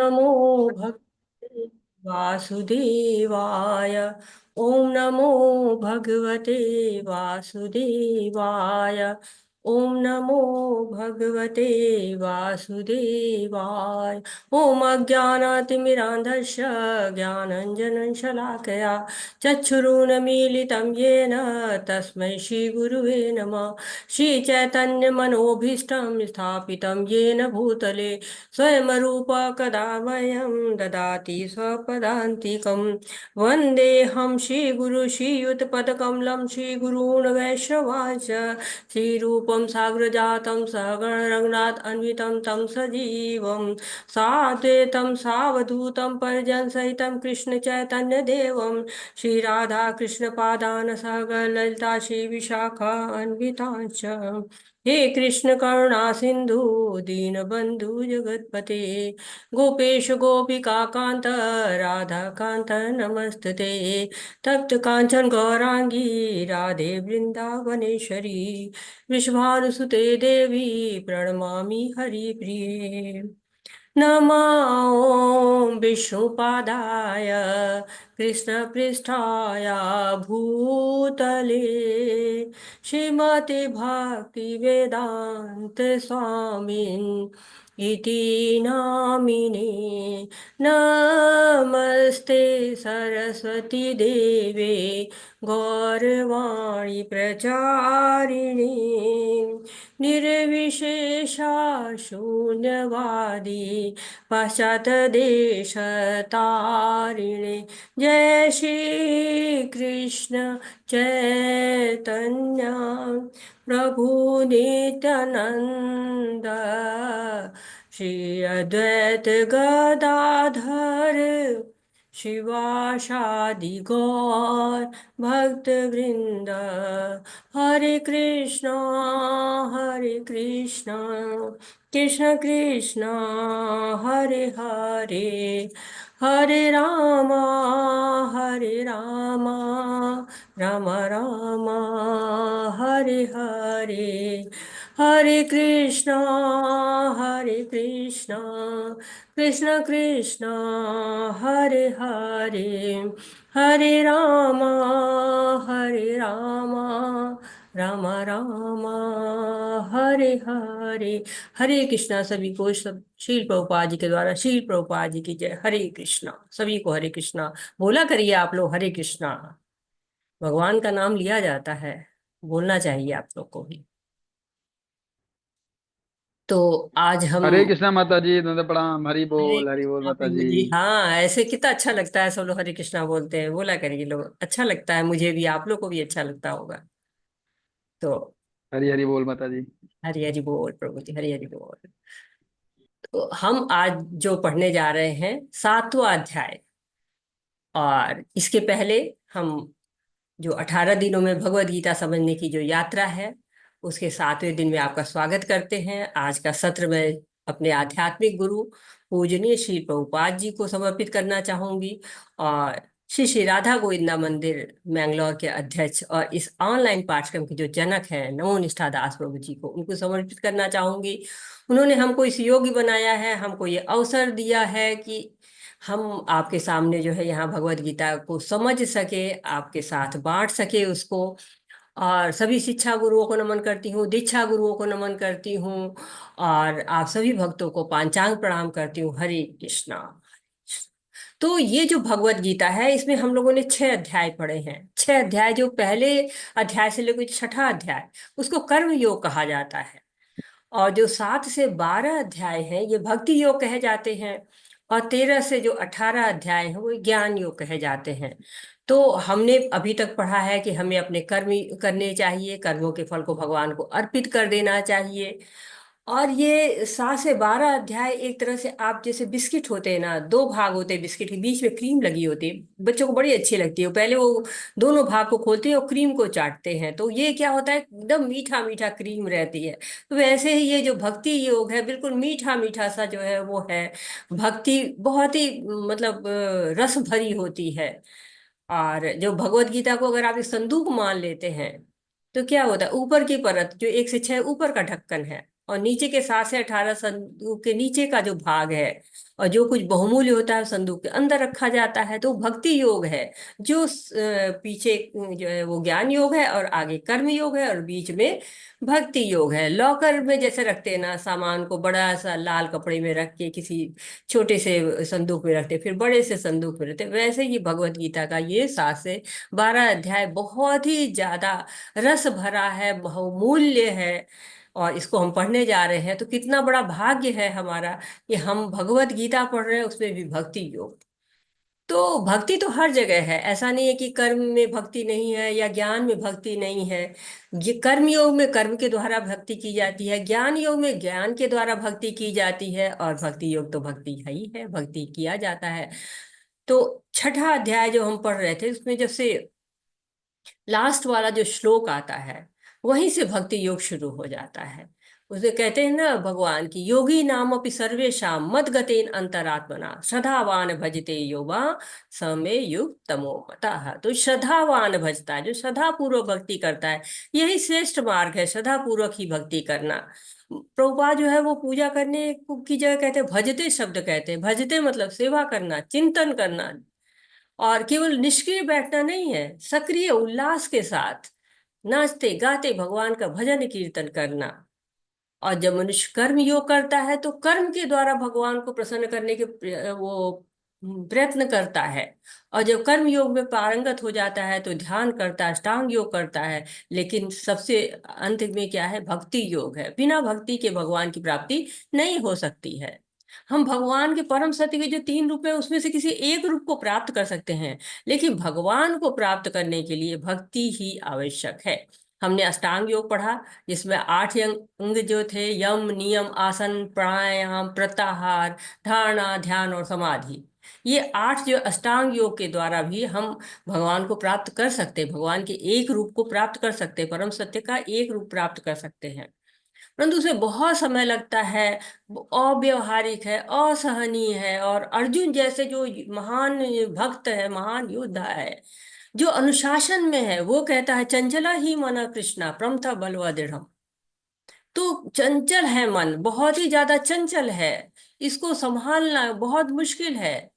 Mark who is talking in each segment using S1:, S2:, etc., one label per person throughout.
S1: नमो भगवते वासुदेवाय। ओम नमो भगवते वासुदेवाय। ओम नमो भगवते वासुदेवाय। ओम अज्ञानातिमिरान्धस्य ज्ञानञ्जनं शलाकया चक्षुरुन्मीलितं येन तस्मै श्रीगुरुवे नमः। श्रीचैतन्यमनोभीष्टं स्थापितं येन भूतले स्वयं रूप कदा मह्यं ददाति स्वपदान्तिकं। वन्देऽहं श्रीगुरु श्रीयुतपदकमलं श्रीगुरून् वैष्णवांश्च श्रीरूपं साग्रजातं सहगण रघुनाथ अन्वितं तं सजीवं साद्वैतं सावधूतं परिजनसहितं कृष्ण चैतन्य देवं श्रीराधा कृष्ण पादान सहगण ललिता श्री विशाखा अन्वितांश्च। हे कृष्ण करुणा सिंधु दीनबंधु जगतपते गोपेश गोपिका कांत राधा कांत नमस्तुते। तप्त कांचन गौरांगी राधे वृंदावनेश्वरी विश्वानुसुते देवी प्रणमामि हरिप्रिये। नमो विष्णुपादाय कृष्णपृष्ठाय भूतले श्रीमते भक्तिवेदान्त स्वामिन् इति नामिने। नमस्ते सरस्वती देवे गौरवाणी प्रचारिणे निर्विशेषा शून्यवादी पाश्चात्यदेशतारिणे। जय श्री कृष्ण चैतन्य प्रभु नित्यानंद श्री अद्वैत गदाधर शिवासादि गौर भक्त वृंद। हरे कृष्णा कृष्ण कृष्ण हरे हरे हरे राम राम राम हरे हरे। हरे कृष्णा कृष्ण कृष्ण हरे हरे हरे राम राम राम हरे हरे। हरे कृष्णा सभी को। सब श्री प्रभुपाद जी के द्वारा श्री प्रभुपाद जी की जय। हरे कृष्णा सभी को। हरे कृष्णा बोला करिए आप लोग। हरे कृष्णा भगवान का नाम लिया जाता है, बोलना चाहिए आप लोग को भी। तो आज हम
S2: हरे कृष्णा माता जी, दंड प्रणाम।
S1: हरे
S2: हरि बोल
S1: कृष्णा
S2: माता
S1: प्रभु
S2: जी।
S1: जी। हाँ, ऐसे कितना अच्छा लगता है, सब लोग हरे कृष्णा बोलते हैं। बोला करिए लोग, अच्छा लगता है मुझे भी, आप लोग को भी अच्छा लगता होगा। तो
S2: हरि हरि बोल माता जी।
S1: हरि हरि बोल प्रभु जी, हरि हरि बोल। तो हम आज जो पढ़ने जा रहे हैं, 7वां अध्याय। और इसके पहले हम जो 18 दिनों में भगवत गीता समझने की जो यात्रा है, उसके 7वें दिन में आपका स्वागत करते हैं। आज का सत्र मैं अपने आध्यात्मिक गुरु पूजनीय श्री प्रभुपाद जी को समर्पित करना चाहूंगी, और श्री श्री राधा गोविंदा मंदिर मैंगलोर के अध्यक्ष और इस ऑनलाइन पाठ्यक्रम के जो जनक हैं नमो निष्ठा दास प्रभु जी को, उनको समर्पित करना चाहूंगी। उन्होंने हमको इस योग्य बनाया है, हमको ये अवसर दिया है कि हम आपके सामने जो है यहाँ भगवत गीता को समझ सके, आपके साथ बांट सके उसको। और सभी शिक्षा गुरुओं को नमन करती हूँ, दीक्षा गुरुओं को नमन करती हूँ, और आप सभी भक्तों को पांचांग प्रणाम करती हूँ। हरे कृष्णा। तो ये जो भगवत गीता है, इसमें हम लोगों ने 6 अध्याय पढ़े हैं। 6 अध्याय, जो पहले अध्याय से लेकर 6ठा अध्याय, उसको कर्म योग कहा जाता है। और जो 7 से 12 अध्याय हैं, ये भक्ति योग कहे जाते हैं। और 13 से जो 18 अध्याय हैं, वो ज्ञान योग कहे जाते हैं। तो हमने अभी तक पढ़ा है कि हमें अपने कर्म करने चाहिए, कर्मों के फल को भगवान को अर्पित कर देना चाहिए। और ये 7 से 12 अध्याय एक तरह से, आप जैसे बिस्किट होते हैं ना, 2 भाग होते हैं बिस्किट के, बीच में क्रीम लगी होती है, बच्चों को बड़ी अच्छी लगती है। पहले वो दोनों भाग को खोलते हैं और क्रीम को चाटते हैं, तो ये क्या होता है, एकदम मीठा मीठा क्रीम रहती है। तो वैसे ही ये जो भक्ति योग है, बिल्कुल मीठा मीठा सा जो है वो है। भक्ति बहुत ही मतलब रस भरी होती है। और जो भगवत गीता को अगर आप एक संदूक मान लेते हैं, तो क्या होता है, ऊपर की परत जो 1 से 6 ऊपर का ढक्कन है, और नीचे के 7 से 18 संदूक के नीचे का जो भाग है और जो कुछ बहुमूल्य होता है संदूक के अंदर रखा जाता है, तो भक्ति योग है। जो पीछे जो है वो ज्ञान योग है, और आगे कर्म योग है, और बीच में भक्ति योग है। लॉकर में जैसे रखते हैं ना सामान को, बड़ा सा लाल कपड़े में रख के किसी छोटे से संदूक में रखते, फिर बड़े से संदूक में रखते, वैसे ही भगवत गीता का ये 7 से 12 अध्याय बहुत ही ज्यादा रस भरा है, बहुमूल्य है। और इसको हम पढ़ने जा रहे हैं, तो कितना बड़ा भाग्य है हमारा कि हम भगवत गीता पढ़ रहे हैं, उसमें भी भक्ति योग। तो भक्ति तो हर जगह है, ऐसा नहीं है कि कर्म में भक्ति नहीं है या ज्ञान में भक्ति नहीं है। ये कर्म योग में कर्म के द्वारा भक्ति की जाती है, ज्ञान योग में ज्ञान के द्वारा भक्ति की जाती है, और भक्ति योग तो भक्ति है ही है, भक्ति किया जाता है। तो छठा अध्याय जो हम पढ़ रहे थे, उसमें जब से लास्ट वाला जो श्लोक आता है, वहीं से भक्ति योग शुरू हो जाता है। उसे कहते हैं ना भगवान की, योगी नाम अपि सर्वेषां मद गतेन अंतरात्मना श्रद्धावान भजते यो वा समे युक्त तमो मतः। तो श्रद्धावान भजता है, जो श्रद्धा पूर्वक भक्ति करता है, यही श्रेष्ठ मार्ग है, श्रद्धा पूर्वक ही भक्ति करना। प्रभुपाद जो है वो पूजा करने की जगह कहते हैं भजते, शब्द कहते हैं। भजते मतलब सेवा करना, चिंतन करना, और केवल निष्क्रिय बैठना नहीं है, सक्रिय उल्लास के साथ नाचते गाते भगवान का भजन कीर्तन करना। और जब मनुष्य कर्म योग करता है, तो कर्म के द्वारा भगवान को प्रसन्न करने के वो प्रयत्न करता है। और जब कर्म योग में पारंगत हो जाता है, तो ध्यान करता है, अष्टांग योग करता है। लेकिन सबसे अंत में क्या है? भक्ति योग है। बिना भक्ति के भगवान की प्राप्ति नहीं हो सकती है। हम भगवान के परम सत्य के जो 3 रूप है, उसमें से किसी एक रूप को प्राप्त कर सकते हैं, लेकिन भगवान को प्राप्त करने के लिए भक्ति ही आवश्यक है। हमने अष्टांग योग पढ़ा, जिसमें 8 अंग जो थे, यम, नियम, आसन, प्राणायाम, प्रत्याहार, धारणा, ध्यान और समाधि। ये 8 जो अष्टांग योग के द्वारा भी हम भगवान को प्राप्त कर सकते हैं, भगवान के एक रूप को प्राप्त कर सकते हैं, परम सत्य का एक रूप प्राप्त कर सकते हैं। परंतु उसमें बहुत समय लगता है, वो अव्यवहारिक है, असहनीय है। और अर्जुन जैसे जो महान भक्त है, महान योद्धा है, जो अनुशासन में है, वो कहता है चंचला ही मना कृष्णा प्रमथा बलवा दृढ़। तो चंचल है मन, बहुत ही ज्यादा चंचल है, इसको संभालना बहुत मुश्किल है।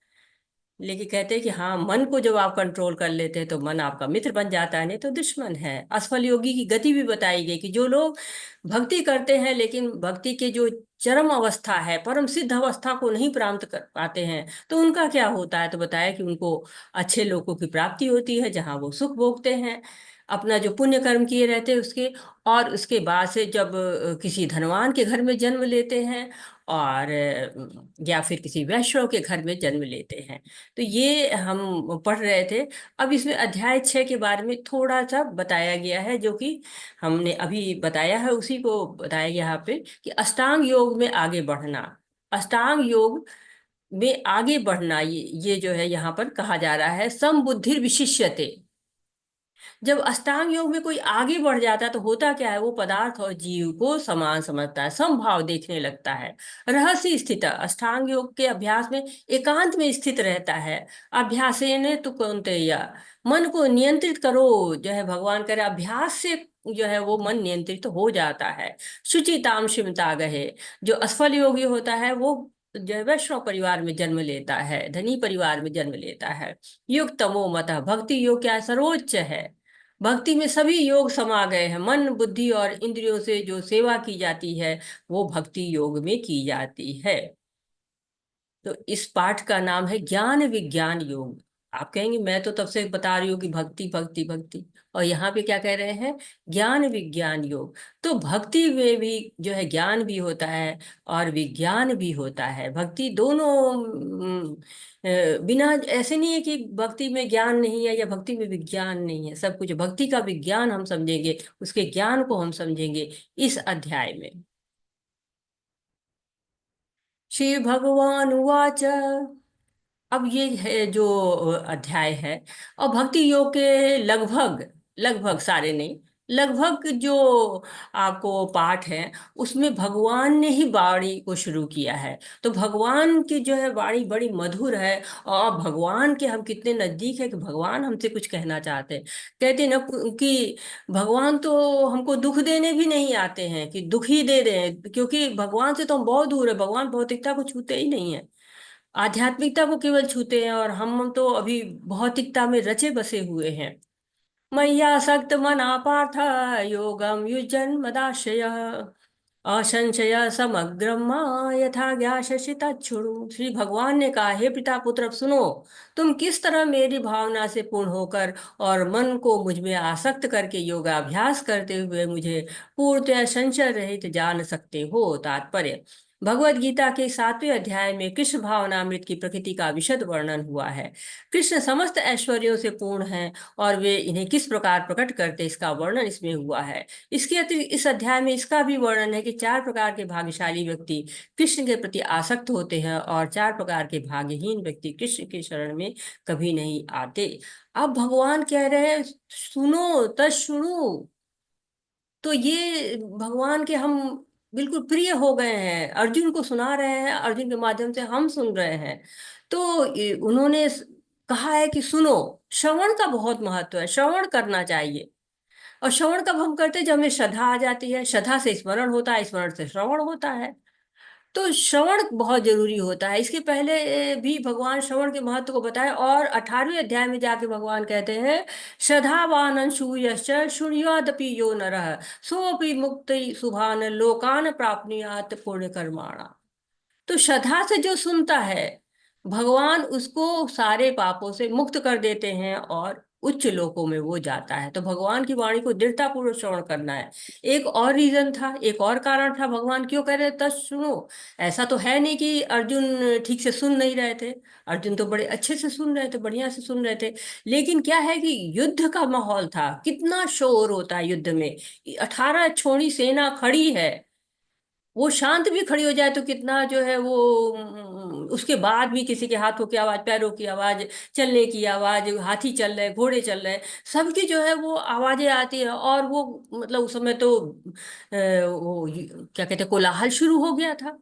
S1: लेकिन कहते हैं कि हाँ, मन को जब आप कंट्रोल कर लेते हैं, तो मन आपका मित्र बन जाता है, नहीं तो दुश्मन है। असफल योगी की गति भी बताई गई कि जो लोग भक्ति करते हैं, लेकिन भक्ति के जो चरम अवस्था है, परम सिद्ध अवस्था को नहीं प्राप्त कर पाते हैं, तो उनका क्या होता है? तो बताया कि उनको अच्छे लोगों की प्राप्ति होती है, जहाँ वो सुख भोगते हैं अपना जो पुण्य कर्म किए रहते हैं उसके। और उसके बाद से जब किसी धनवान के घर में जन्म लेते हैं, और या फिर किसी वैश्य के घर में जन्म लेते हैं। तो ये हम पढ़ रहे थे। अब इसमें अध्याय 6 के बारे में थोड़ा सा बताया गया है, जो कि हमने अभी बताया है, उसी को बताया गया यहाँ पे कि अष्टांग योग में आगे बढ़ना। अष्टांग योग में आगे बढ़ना, ये जो है यहाँ पर कहा जा रहा है, समबुद्धि विशिष्यते। जब अष्टांग योग में कोई आगे बढ़ जाता है, तो होता क्या है? वो पदार्थ और जीव को समान समझता है, समभाव देखने लगता है। रहस्य स्थित अष्टांग योग के अभ्यास में एकांत में स्थित रहता है। अभ्यासेन तु कौन्तेय, मन को नियंत्रित करो, जो है भगवान करे, अभ्यास से जो है वो मन नियंत्रित हो जाता है। शुचिताम शिमता गहे, जो असफल योगी होता है, वो जो है वैष्णव परिवार में जन्म लेता है, धनी परिवार में जन्म लेता है। युक्त तमो मतः, भक्ति योग क्या है? सर्वोच्च है। भक्ति में सभी योग समा गए हैं। मन, बुद्धि और इंद्रियों से जो सेवा की जाती है, वो भक्ति योग में की जाती है। तो इस पाठ का नाम है ज्ञान विज्ञान योग। आप कहेंगे मैं तो तब से बता रही हूँ कि भक्ति भक्ति भक्ति, और यहाँ पे क्या कह रहे हैं? ज्ञान विज्ञान योग। तो भक्ति में भी जो है ज्ञान भी होता है और विज्ञान भी होता है। भक्ति दोनों बिना, ऐसे नहीं है कि भक्ति में ज्ञान नहीं है या भक्ति में विज्ञान नहीं है। सब कुछ भक्ति का विज्ञान हम समझेंगे, उसके ज्ञान को हम समझेंगे इस अध्याय में। श्री भगवान वाच। अब ये है जो अध्याय है, और भक्ति योग के लगभग, लगभग सारे नहीं, लगभग जो आपको पाठ है उसमें भगवान ने ही वाणी को शुरू किया है। तो भगवान की जो है वाणी बड़ी मधुर है। और भगवान के हम कितने नजदीक है कि भगवान हमसे कुछ कहना चाहते हैं। कहते ना कि भगवान तो हमको दुख देने भी नहीं आते हैं कि दुख ही दे दें, क्योंकि भगवान से तो हम बहुत दूर है। भगवान भौतिकता को छूते ही नहीं है, आध्यात्मिकता को केवल छूते हैं, और हम तो अभी भौतिकता में रचे बसे हुए हैं। मय्यासक्त मना पार्थ योगम युज्यन्मदाश्रय असंशय समग्रम मां यथा ज्ञास्यसि तच्छृणु। श्री भगवान ने कहा, हे पिता पुत्र अब सुनो, तुम किस तरह मेरी भावना से पूर्ण होकर और मन को मुझ में आसक्त करके योगाभ्यास करते हुए मुझे पूर्णतः संशय रहित जान सकते हो। तात्पर्य, भगवत गीता के 7वें अध्याय में कृष्ण भावनामृत की प्रकृति का विशद वर्णन हुआ है। कृष्ण समस्त ऐश्वर्यों से पूर्ण हैं और वे इन्हें किस प्रकार प्रकट करते, इसका वर्णन इसमें हुआ है। इसके अतिरिक्त इस अध्याय में इसका भी वर्णन है कि 4 प्रकार के भाग्यशाली व्यक्ति कृष्ण के प्रति आसक्त होते हैं और 4 प्रकार के भाग्यहीन व्यक्ति कृष्ण के शरण में कभी नहीं आते। अब भगवान कह रहे हैं, सुनो तच्छृणु। तो ये भगवान के हम बिल्कुल प्रिय हो गए हैं, अर्जुन को सुना रहे हैं, अर्जुन के माध्यम से हम सुन रहे हैं। तो उन्होंने कहा है कि सुनो। श्रवण का बहुत महत्व है, श्रवण करना चाहिए। और श्रवण कब हम करते हैं? जब हमें श्रद्धा आ जाती है, श्रद्धा से स्मरण होता है, स्मरण से श्रवण होता है। तो श्रवण बहुत जरूरी होता है। इसके पहले भी भगवान श्रवण के महत्व को बताए, और 18वें अध्याय में जाके भगवान कहते हैं, श्रद्धावान शूयश्च शृणुयादपि यो नरः सोऽपि मुक्त शुभान लोकान प्राप्नुयात् पुण्य कर्माणा। तो श्रद्धा से जो सुनता है, भगवान उसको सारे पापों से मुक्त कर देते हैं और उच्च लोकों में वो जाता है। तो भगवान की वाणी को दृढ़ता पूर्वक श्रवण करना है। एक और रीजन था, एक और कारण था भगवान क्यों कह रहे तब सुनो। ऐसा तो है नहीं कि अर्जुन ठीक से सुन नहीं रहे थे, अर्जुन तो बड़े अच्छे से सुन रहे थे, बढ़िया से सुन रहे थे। लेकिन क्या है कि युद्ध का माहौल था, कितना शोर होता है युद्ध में। 18 छोड़ी सेना खड़ी है, वो शांत भी खड़ी हो जाए तो कितना जो है वो उसके बाद भी किसी के हाथों की आवाज, पैरों की आवाज, चलने की आवाज, हाथी चल रहे, घोड़े चल रहे, सबकी जो है वो आवाजें आती है। और वो मतलब उस समय तो वो क्या कहते हैं, कोलाहल शुरू हो गया था।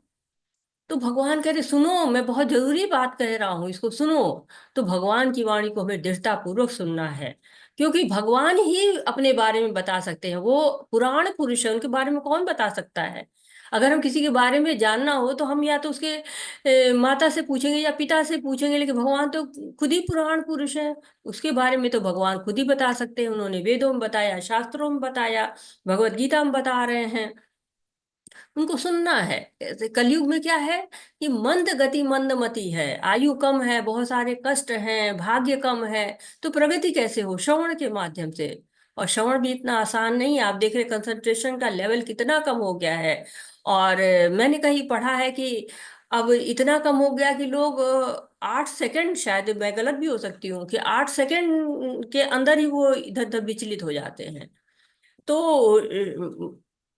S1: तो भगवान कह रहे सुनो, मैं बहुत जरूरी बात कह रहा हूं, इसको सुनो। तो भगवान की वाणी को हमें दृढ़ता पूर्वक सुनना है, क्योंकि भगवान ही अपने बारे में बता सकते हैं। वो पुराण पुरुष है, उनके बारे में कौन बता सकता है? अगर हम किसी के बारे में जानना हो तो हम या तो उसके माता से पूछेंगे या पिता से पूछेंगे, लेकिन भगवान तो खुद ही पुराण पुरुष है। उसके बारे में तो भगवान खुद ही बता सकते हैं। उन्होंने वेदों में बताया, शास्त्रों में बताया, भगवत गीता में बता रहे हैं। उनको सुनना है। ऐसे कलयुग में क्या है कि मंद गति मंदमति है, आयु कम है, बहुत सारे कष्ट हैं, भाग्य कम है। तो प्रगति कैसे हो? श्रवण के माध्यम से। और श्रवण भी इतना आसान नहीं है। आप देख रहे कंसंट्रेशन का लेवल कितना कम हो गया है। और मैंने कहीं पढ़ा है कि अब इतना कम हो गया कि लोग 8 सेकंड, शायद मैं गलत भी हो सकती हूँ, कि 8 सेकंड के अंदर ही वो इधर उधर विचलित हो जाते हैं। तो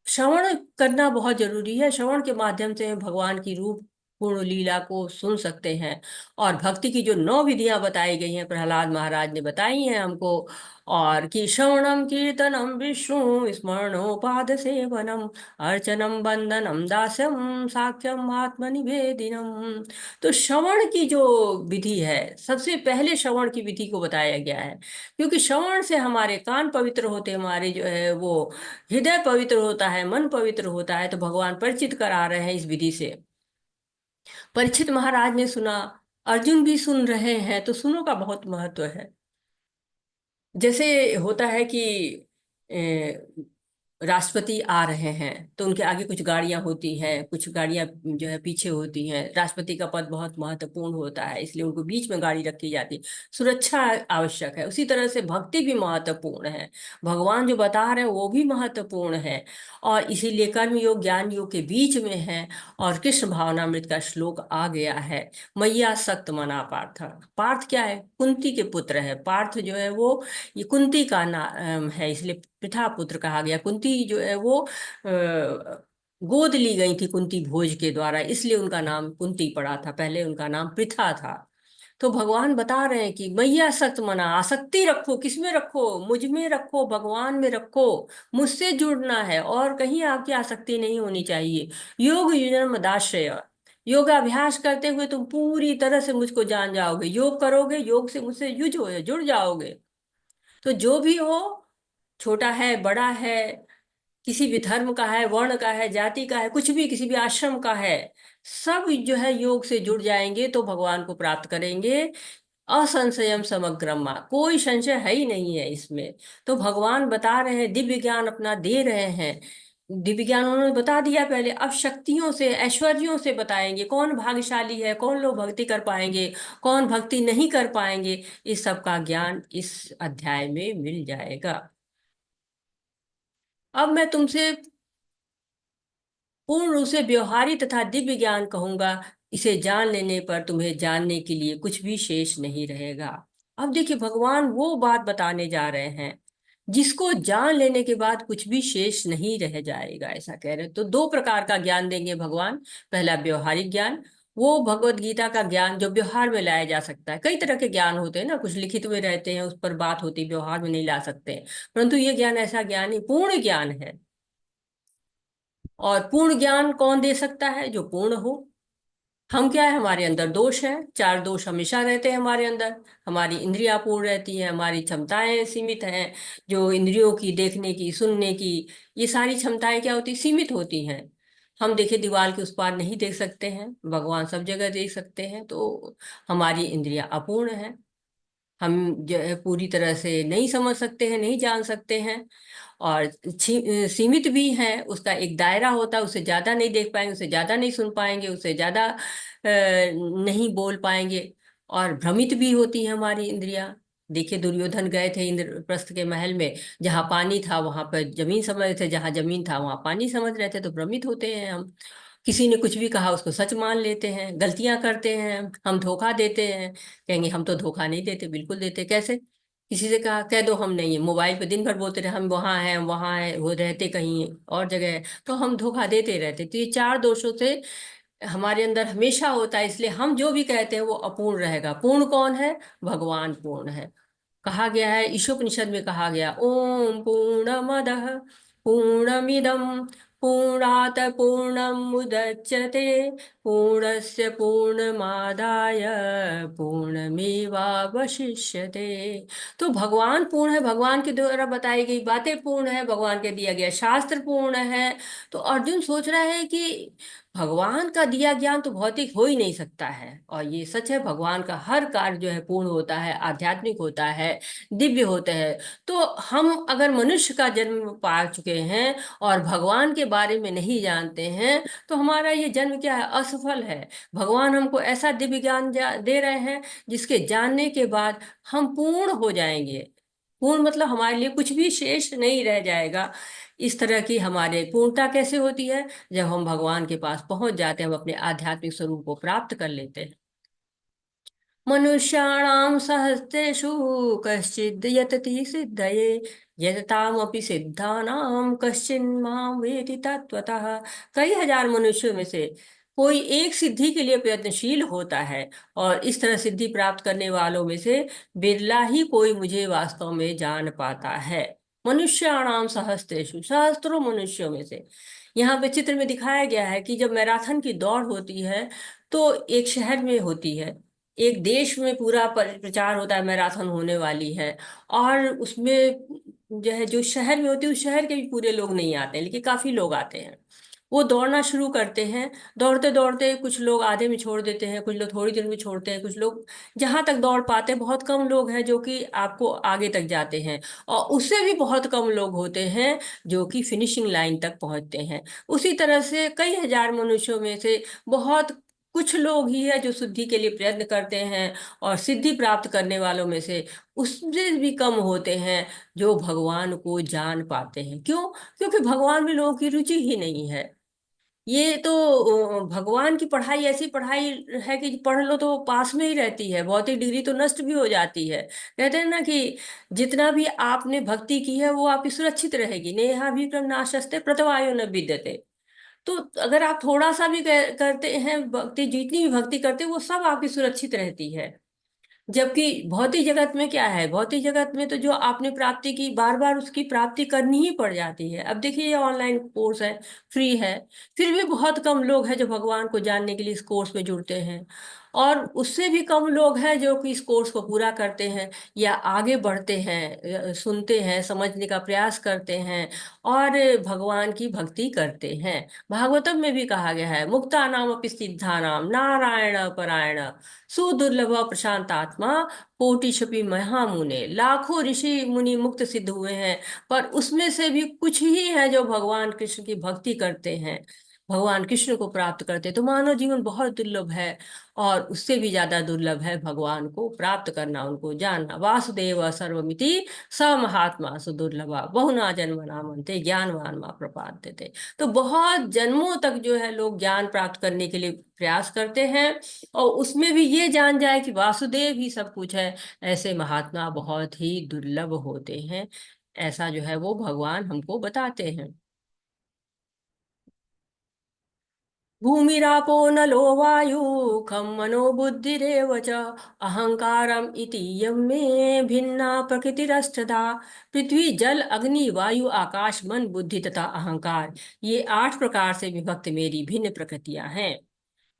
S1: श्रवण करना बहुत जरूरी है। श्रवण के माध्यम से हम भगवान की रूप पूर्ण लीला को सुन सकते हैं। और भक्ति की जो 9 विधियां बताई गई हैं, प्रहलाद महाराज ने बताई हैं हमको। और कि श्रवणम कीर्तनम विष्णु स्मरणोपाद सेवनम अर्चनम वंदनम दास्यम साख्यम आत्मनिवेदिनम। तो श्रवण की जो विधि है, सबसे पहले श्रवण की विधि को बताया गया है। क्योंकि श्रवण से हमारे कान पवित्र होते हैं, हमारे जो है वो हृदय पवित्र होता है, मन पवित्र होता है। तो भगवान परिचित करा रहे हैं इस विधि से। परीक्षित महाराज ने सुना, अर्जुन भी सुन रहे हैं, तो सुनो का बहुत महत्व है। जैसे होता है कि राष्ट्रपति आ रहे हैं तो उनके आगे कुछ गाड़ियां होती हैं, कुछ गाड़ियां जो है पीछे होती हैं। राष्ट्रपति का पद बहुत महत्वपूर्ण होता है, इसलिए उनको बीच में गाड़ी रखी जाती है। सुरक्षा आवश्यक है। उसी तरह से भक्ति भी महत्वपूर्ण है, भगवान जो बता रहे हैं वो भी महत्वपूर्ण है। और इसीलिए कर्म योग ज्ञान योग के बीच में है। और कृष्ण भावनामृत का श्लोक आ गया है, मैया सक्त मना पार्थ। पार्थ क्या है? कुंती के पुत्र है। पार्थ जो है वो ये कुंती का नाम है, इसलिए पिता पुत्र कहा गया। कुंती जो है वो गोद ली गई थी कुंती भोज के द्वारा, इसलिए उनका नाम कुंती पड़ा था। पहले उनका नाम पृथा था। तो भगवान बता रहे हैं कि मैया सख्त मना, आसक्ति रखो, किसमें रखो, मुझ में रखो, भगवान में रखो, मुझसे जुड़ना है और कहीं आपकी आसक्ति नहीं होनी चाहिए। योग युजन मदाश्रय, योगाभ्यास करते हुए तुम पूरी तरह से मुझको जान जाओगे, योग करोगे, योग से मुझसे युज हो जुड़ जाओगे। तो जो भी हो, छोटा है बड़ा है, किसी भी धर्म का है, वर्ण का है, जाति का है, कुछ भी, किसी भी आश्रम का है, सब जो है योग से जुड़ जाएंगे तो भगवान को प्राप्त करेंगे। असंशयम समग्रमा, कोई संशय है ही नहीं है इसमें। तो भगवान बता रहे हैं, दिव्य ज्ञान अपना दे रहे हैं। दिव्य ज्ञान उन्होंने बता दिया पहले, अब शक्तियों से, ऐश्वर्यों से बताएंगे कौन भाग्यशाली है, कौन लोग भक्ति कर पाएंगे, कौन भक्ति नहीं कर पाएंगे। इस सब का ज्ञान इस अध्याय में मिल जाएगा। अब मैं तुमसे पूर्ण रूप से व्यवहारी तथा दिव्य ज्ञान कहूंगा। इसे जान लेने पर तुम्हें जानने के लिए कुछ भी शेष नहीं रहेगा। अब देखिए, भगवान वो बात बताने जा रहे हैं जिसको जान लेने के बाद कुछ भी शेष नहीं रह जाएगा, ऐसा कह रहे हैं। तो दो प्रकार का ज्ञान देंगे भगवान। पहला व्यवहारिक ज्ञान, वो भगवत गीता का ज्ञान जो व्यवहार में लाया जा सकता है। कई तरह के ज्ञान होते हैं ना, कुछ लिखित में रहते हैं, उस पर बात होती है, व्यवहार में नहीं ला सकते हैं। परंतु ये ज्ञान ऐसा ज्ञान ही पूर्ण ज्ञान है। और पूर्ण ज्ञान कौन दे सकता है? जो पूर्ण हो। हम क्या है, हमारे अंदर दोष है, चार दोष हमेशा रहते हैं हमारे अंदर। हमारी इंद्रियां पूर्ण रहती हैं, हमारी क्षमताएं सीमित हैं, जो इंद्रियों की, देखने की, सुनने की, ये सारी क्षमताएं क्या होती, सीमित होती हैं। हम देखे दीवार के उस पार नहीं देख सकते हैं, भगवान सब जगह देख सकते हैं। तो हमारी इंद्रियां अपूर्ण हैं, हम जो है पूरी तरह से नहीं समझ सकते हैं, नहीं जान सकते हैं। और सीमित भी है, उसका एक दायरा होता है, उससे ज्यादा नहीं देख पाएंगे, उससे ज्यादा नहीं सुन पाएंगे, उससे ज्यादा नहीं बोल पाएंगे। और भ्रमित भी होती है हमारी इंद्रियां। देखिए, दुर्योधन गए थे इंद्रप्रस्थ के महल में, जहां पानी था वहां पर जमीन समझ रहे थे, जहां जमीन था वहां पानी समझ रहे थे। तो भ्रमित होते हैं हम। किसी ने कुछ भी कहा उसको सच मान लेते हैं, गलतियां करते हैं, हम धोखा देते हैं। कहेंगे हम तो धोखा नहीं देते, बिल्कुल देते। कैसे? किसी से कहा, कह दो हम नहीं है, मोबाइल पे दिन भर बोलते रहे हम वहां हैं वहां है, वो रहते कहीं और जगह है, तो हम धोखा देते रहते। तो ये चार दोषों से हमारे अंदर हमेशा होता है, इसलिए हम जो भी कहते हैं वो अपूर्ण रहेगा। पूर्ण कौन है? भगवान पूर्ण है। कहा गया है, ईशोपनिषद में कहा गया, ओम पूर्णमदः पूर्णमिदं पूर्णात पूर्णमुदच्यते पूर्णस्य पूर्णमादाय पूर्णमेवावशिष्यते। तो भगवान पूर्ण है, भगवान के द्वारा बताई गई बातें पूर्ण है, भगवान के दिया गया शास्त्र पूर्ण है। तो अर्जुन सोच रहा है कि भगवान का दिया ज्ञान तो भौतिक हो ही नहीं सकता है। और ये सच है, भगवान का हर कार्य जो है पूर्ण होता है, आध्यात्मिक होता है, दिव्य होता है। तो हम अगर मनुष्य का जन्म पा चुके हैं और भगवान के बारे में नहीं जानते हैं, तो हमारा ये जन्म क्या है, असफल है। भगवान हमको ऐसा दिव्य ज्ञान दे रहे हैं जिसके जानने के बाद हम पूर्ण हो जाएंगे। पूर्ण मतलब हमारे लिए कुछ भी शेष नहीं रह जाएगा। इस तरह की हमारे पूर्णता कैसे होती है? जब हम भगवान के पास पहुंच जाते हैं, हम अपने आध्यात्मिक स्वरूप को प्राप्त कर लेते हैं। मनुष्याणाम सहस्रेषु कश्चिद् यतति सिद्धये यततामपि सिद्धानाम कश्चिन्मां वेति तत्वतः। कई हजार मनुष्यों में से कोई एक सिद्धि के लिए प्रयत्नशील होता है, और इस तरह सिद्धि प्राप्त करने वालों में से बिरला ही कोई मुझे वास्तव में जान पाता है। मनुष्याणाम सहस्रेषु, सहस्त्रों मनुष्यों में से। यहाँ पे चित्र में दिखाया गया है कि जब मैराथन की दौड़ होती है तो एक शहर में होती है, एक देश में पूरा प्रचार होता है, मैराथन होने वाली है। और उसमें जो है, जो शहर में होती है उस शहर के भी पूरे लोग नहीं आते हैं, लेकिन काफी लोग आते हैं। वो दौड़ना शुरू करते हैं। दौड़ते दौड़ते कुछ लोग आधे में छोड़ देते हैं, कुछ लोग थोड़ी देर में छोड़ते हैं, कुछ लोग जहां तक दौड़ पाते हैं। बहुत कम लोग हैं जो कि आपको आगे तक जाते हैं, और उससे भी बहुत कम लोग होते हैं जो कि फिनिशिंग लाइन तक पहुंचते हैं। उसी तरह से कई हजार मनुष्यों में से बहुत कुछ लोग ही है जो शुद्धि के लिए प्रयत्न करते हैं, और सिद्धि प्राप्त करने वालों में से उससे भी कम होते हैं जो भगवान को जान पाते हैं। क्यों? क्योंकि भगवान में लोगों की रुचि ही नहीं है। ये तो भगवान की पढ़ाई ऐसी पढ़ाई है कि पढ़ लो तो पास में ही रहती है, भौतिक डिग्री तो नष्ट भी हो जाती है। कहते हैं ना कि जितना भी आपने भक्ति की है वो आपकी सुरक्षित रहेगी, नेहा विक्रम नाशस्ते प्रतवायो न विद्यते। तो अगर आप थोड़ा सा भी करते हैं भक्ति, जितनी भी भक्ति करते हैं वो सब आपकी सुरक्षित रहती है। जबकि भौतिक जगत में क्या है, भौतिक जगत में तो जो आपने प्राप्ति की बार बार उसकी प्राप्ति करनी ही पड़ जाती है। अब देखिए ये ऑनलाइन कोर्स है, फ्री है, फिर भी बहुत कम लोग हैं जो भगवान को जानने के लिए इस कोर्स में जुड़ते हैं, और उससे भी कम लोग हैं जो कि इस कोर्स को पूरा करते हैं या आगे बढ़ते हैं, सुनते हैं, समझने का प्रयास करते हैं और भगवान की भक्ति करते हैं। भागवतम में भी कहा गया है, मुक्ता नाम अपि सिद्धा नाम नारायण परायण सुदुर्लभ प्रशांतात्मा कोटिशपि महामुने। लाखों ऋषि मुनि मुक्त सिद्ध हुए हैं, पर उसमें से भी कुछ ही है जो भगवान कृष्ण की भक्ति करते हैं, भगवान कृष्ण को प्राप्त करते हैं। तो मानव जीवन बहुत दुर्लभ है, और उससे भी ज्यादा दुर्लभ है भगवान को प्राप्त करना, उनको जानना। वासुदेव सर्वमिति स महात्मा सुदुर्लभा बहुना जन्म नामन्ते ज्ञानवान मा प्रपाद्यते। तो बहुत जन्मों तक जो है लोग ज्ञान प्राप्त करने के लिए प्रयास करते हैं, और उसमें भी ये जान जाए कि वासुदेव ही सब कुछ है, ऐसे महात्मा बहुत ही दुर्लभ होते हैं। ऐसा जो है वो भगवान हमको बताते हैं। भूमिरापो नलो वायु खम मनो बुद्धिरेव च अहंकारम इति यं मे भिन्ना प्रकृतिरष्टधा। पृथ्वी जल अग्नि वायु आकाश मन बुद्धि तथा अहंकार, ये 8 प्रकार से विभक्त मेरी भिन्न प्रकृतियां हैं।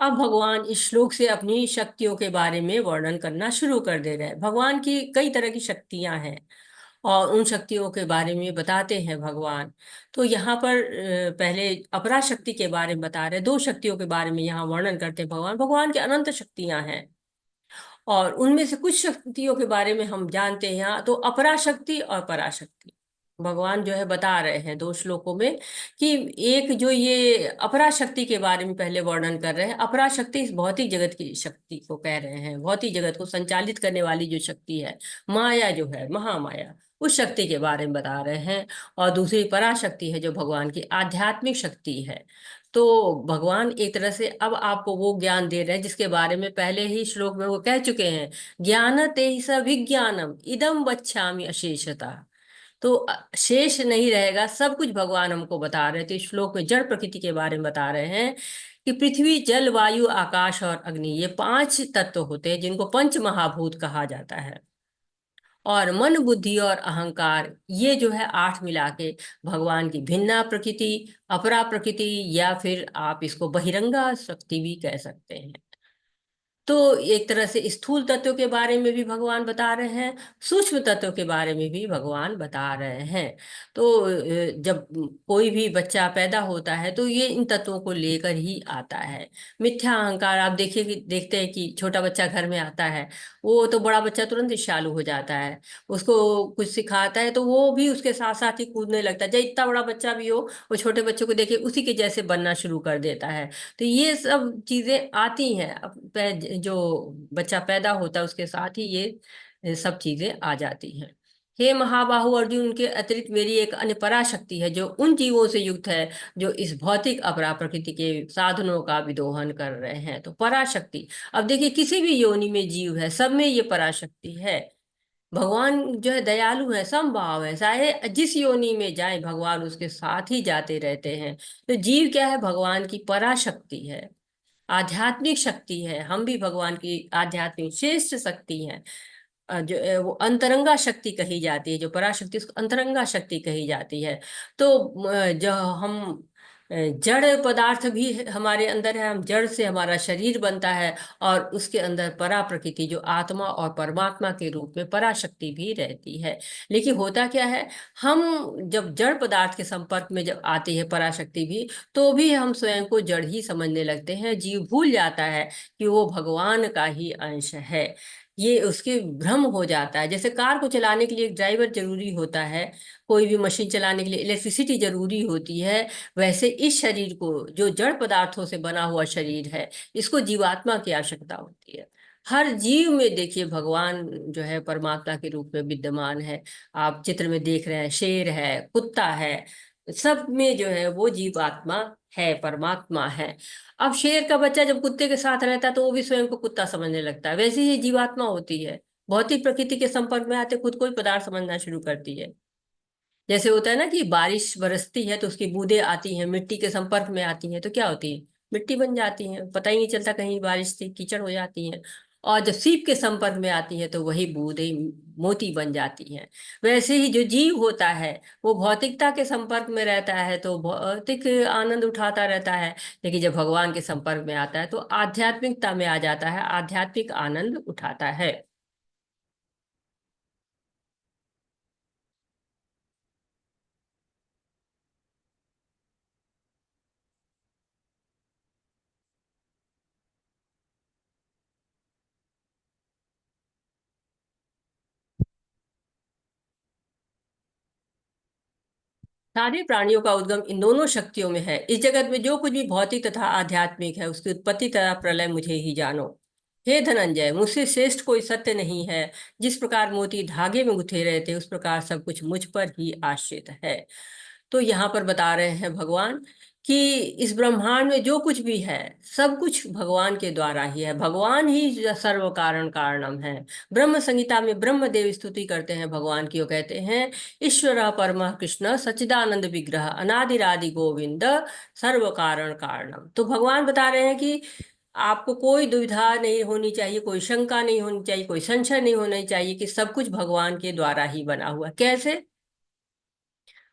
S1: अब भगवान इस श्लोक से अपनी शक्तियों के बारे में वर्णन करना शुरू कर दे रहे हैं। भगवान की कई तरह की शक्तियां हैं, और उन शक्तियों के बारे में बताते हैं भगवान। तो यहाँ पर पहले अपरा शक्ति के बारे में बता रहे हैं, 2 शक्तियों के बारे में यहाँ वर्णन करते हैं भगवान। भगवान की अनंत शक्तियां हैं, और उनमें से कुछ शक्तियों के बारे में हम जानते हैं यहाँ। तो अपरा शक्ति और पराशक्ति भगवान जो है बता रहे हैं 2 श्लोकों में, कि एक जो ये अपरा शक्ति के बारे में पहले वर्णन कर रहे हैं। अपरा शक्ति इस भौतिक जगत की शक्ति को कह रहे हैं, भौतिक जगत को संचालित करने वाली जो शक्ति है, माया जो है, महामाया, उस शक्ति के बारे में बता रहे हैं। और दूसरी पराशक्ति है जो भगवान की आध्यात्मिक शक्ति है। तो भगवान एक तरह से अब आपको वो ज्ञान दे रहे हैं जिसके बारे में पहले ही श्लोक में वो कह चुके हैं, ज्ञान ते स विज्ञानम इदम बच्छामि अशेषता। तो शेष नहीं रहेगा, सब कुछ भगवान हमको बता रहे थे। इस श्लोक में जड़ प्रकृति के बारे में बता रहे हैं कि पृथ्वी जल वायु आकाश और अग्नि, ये 5 तत्व होते हैं जिनको पंच महाभूत कहा जाता है। और मन बुद्धि और अहंकार, ये जो है 8 मिला के भगवान की भिन्ना प्रकृति, अपरा प्रकृति, या फिर आप इसको बहिरंगा शक्ति भी कह सकते हैं। तो एक तरह से स्थूल तत्व के बारे में भी भगवान बता रहे हैं, सूक्ष्म तत्व के बारे में भी भगवान बता रहे हैं। तो जब कोई भी बच्चा पैदा होता है तो ये इन तत्वों को लेकर ही आता है। मिथ्या अहंकार, आप देखिए कि देखते हैं कि छोटा बच्चा घर में आता है, वो तो बड़ा बच्चा तुरंत चालू हो जाता है, उसको कुछ सिखाता है तो वो भी उसके साथ साथ ही कूदने लगता है। चाहे इतना बड़ा बच्चा भी हो, वो छोटे बच्चों को देखे उसी के जैसे बनना शुरू कर देता है। तो ये सब चीजें आती हैं, जो बच्चा पैदा होता है उसके साथ ही ये सब चीजें आ जाती हैं। हे महाबाहु अर्जुन, के अतिरिक्त मेरी एक अन्य पराशक्ति है जो उन जीवों से युक्त है जो इस भौतिक अपरा प्रकृति के साधनों का विदोहन कर रहे हैं। तो पराशक्ति, अब देखिए किसी भी योनि में जीव है, सब में ये पराशक्ति है। भगवान जो है दयालु है, समभाव है, चाहे जिस योनि में जाए भगवान उसके साथ ही जाते रहते हैं। तो जीव क्या है, भगवान की पराशक्ति है, आध्यात्मिक शक्ति है। हम भी भगवान की आध्यात्मिक श्रेष्ठ शक्ति हैं। जो वो अंतरंगा शक्ति कही जाती है, जो पराशक्ति उसको अंतरंगा शक्ति कही जाती है। तो जो हम जड़ पदार्थ भी हमारे अंदर है, हम जड़ से हमारा शरीर बनता है, और उसके अंदर परा प्रकृति जो आत्मा और परमात्मा के रूप में पराशक्ति भी रहती है। लेकिन होता क्या है, हम जब जड़ पदार्थ के संपर्क में जब आती है पराशक्ति भी, तो भी हम स्वयं को जड़ ही समझने लगते हैं। जीव भूल जाता है कि वो भगवान का ही अंश है, ये उसके भ्रम हो जाता है। जैसे कार को चलाने के लिए एक ड्राइवर जरूरी होता है, कोई भी मशीन चलाने के लिए इलेक्ट्रिसिटी जरूरी होती है, वैसे इस शरीर को, जो जड़ पदार्थों से बना हुआ शरीर है, इसको जीवात्मा की आवश्यकता होती है। हर जीव में देखिए भगवान जो है परमात्मा के रूप में विद्यमान है। आप चित्र में देख रहे हैं, शेर है, कुत्ता है, सब में जो है वो जीवात्मा है, परमात्मा है। अब शेर का बच्चा जब कुत्ते के साथ रहता है तो वो भी स्वयं को कुत्ता समझने लगता है, वैसे ही जीवात्मा होती है, भौतिक प्रकृति के संपर्क में आते खुद को ही पदार्थ समझना शुरू करती है। जैसे होता है ना कि बारिश बरसती है तो उसकी बूंदें आती हैं, मिट्टी के संपर्क में आती हैं तो क्या होती है, मिट्टी बन जाती है, पता ही नहीं चलता कहीं बारिश थी, कीचड़ हो जाती है। और जब सीप के संपर्क में आती है तो वही बूंदें मोती बन जाती हैं। वैसे ही जो जीव होता है वो भौतिकता के संपर्क में रहता है तो भौतिक आनंद उठाता रहता है, लेकिन जब भगवान के संपर्क में आता है तो आध्यात्मिकता में आ जाता है, आध्यात्मिक आनंद उठाता है। सारे प्राणियों का उद्गम इन दोनों शक्तियों में है। इस जगत में जो कुछ भी भौतिक तथा आध्यात्मिक है उसकी उत्पत्ति तथा प्रलय मुझे ही जानो। हे धनंजय, मुझसे श्रेष्ठ कोई सत्य नहीं है। जिस प्रकार मोती धागे में गुथे रहते उस प्रकार सब कुछ मुझ पर ही आश्रित है। तो यहाँ पर बता रहे हैं भगवान कि इस ब्रह्मांड में जो कुछ भी है सब कुछ भगवान के द्वारा ही है। भगवान ही सर्व कारण कारणम है। ब्रह्म संहिता में ब्रह्मदेव स्तुति करते हैं भगवान की, वो कहते हैं ईश्वर परम कृष्ण सच्चिदानंद विग्रह अनादिरादि गोविंद सर्व कारण कारणम। तो भगवान बता रहे हैं कि आपको कोई दुविधा नहीं होनी चाहिए, कोई शंका नहीं होनी चाहिए, कोई संशय नहीं होना चाहिए कि सब कुछ भगवान के द्वारा ही बना हुआ है। कैसे?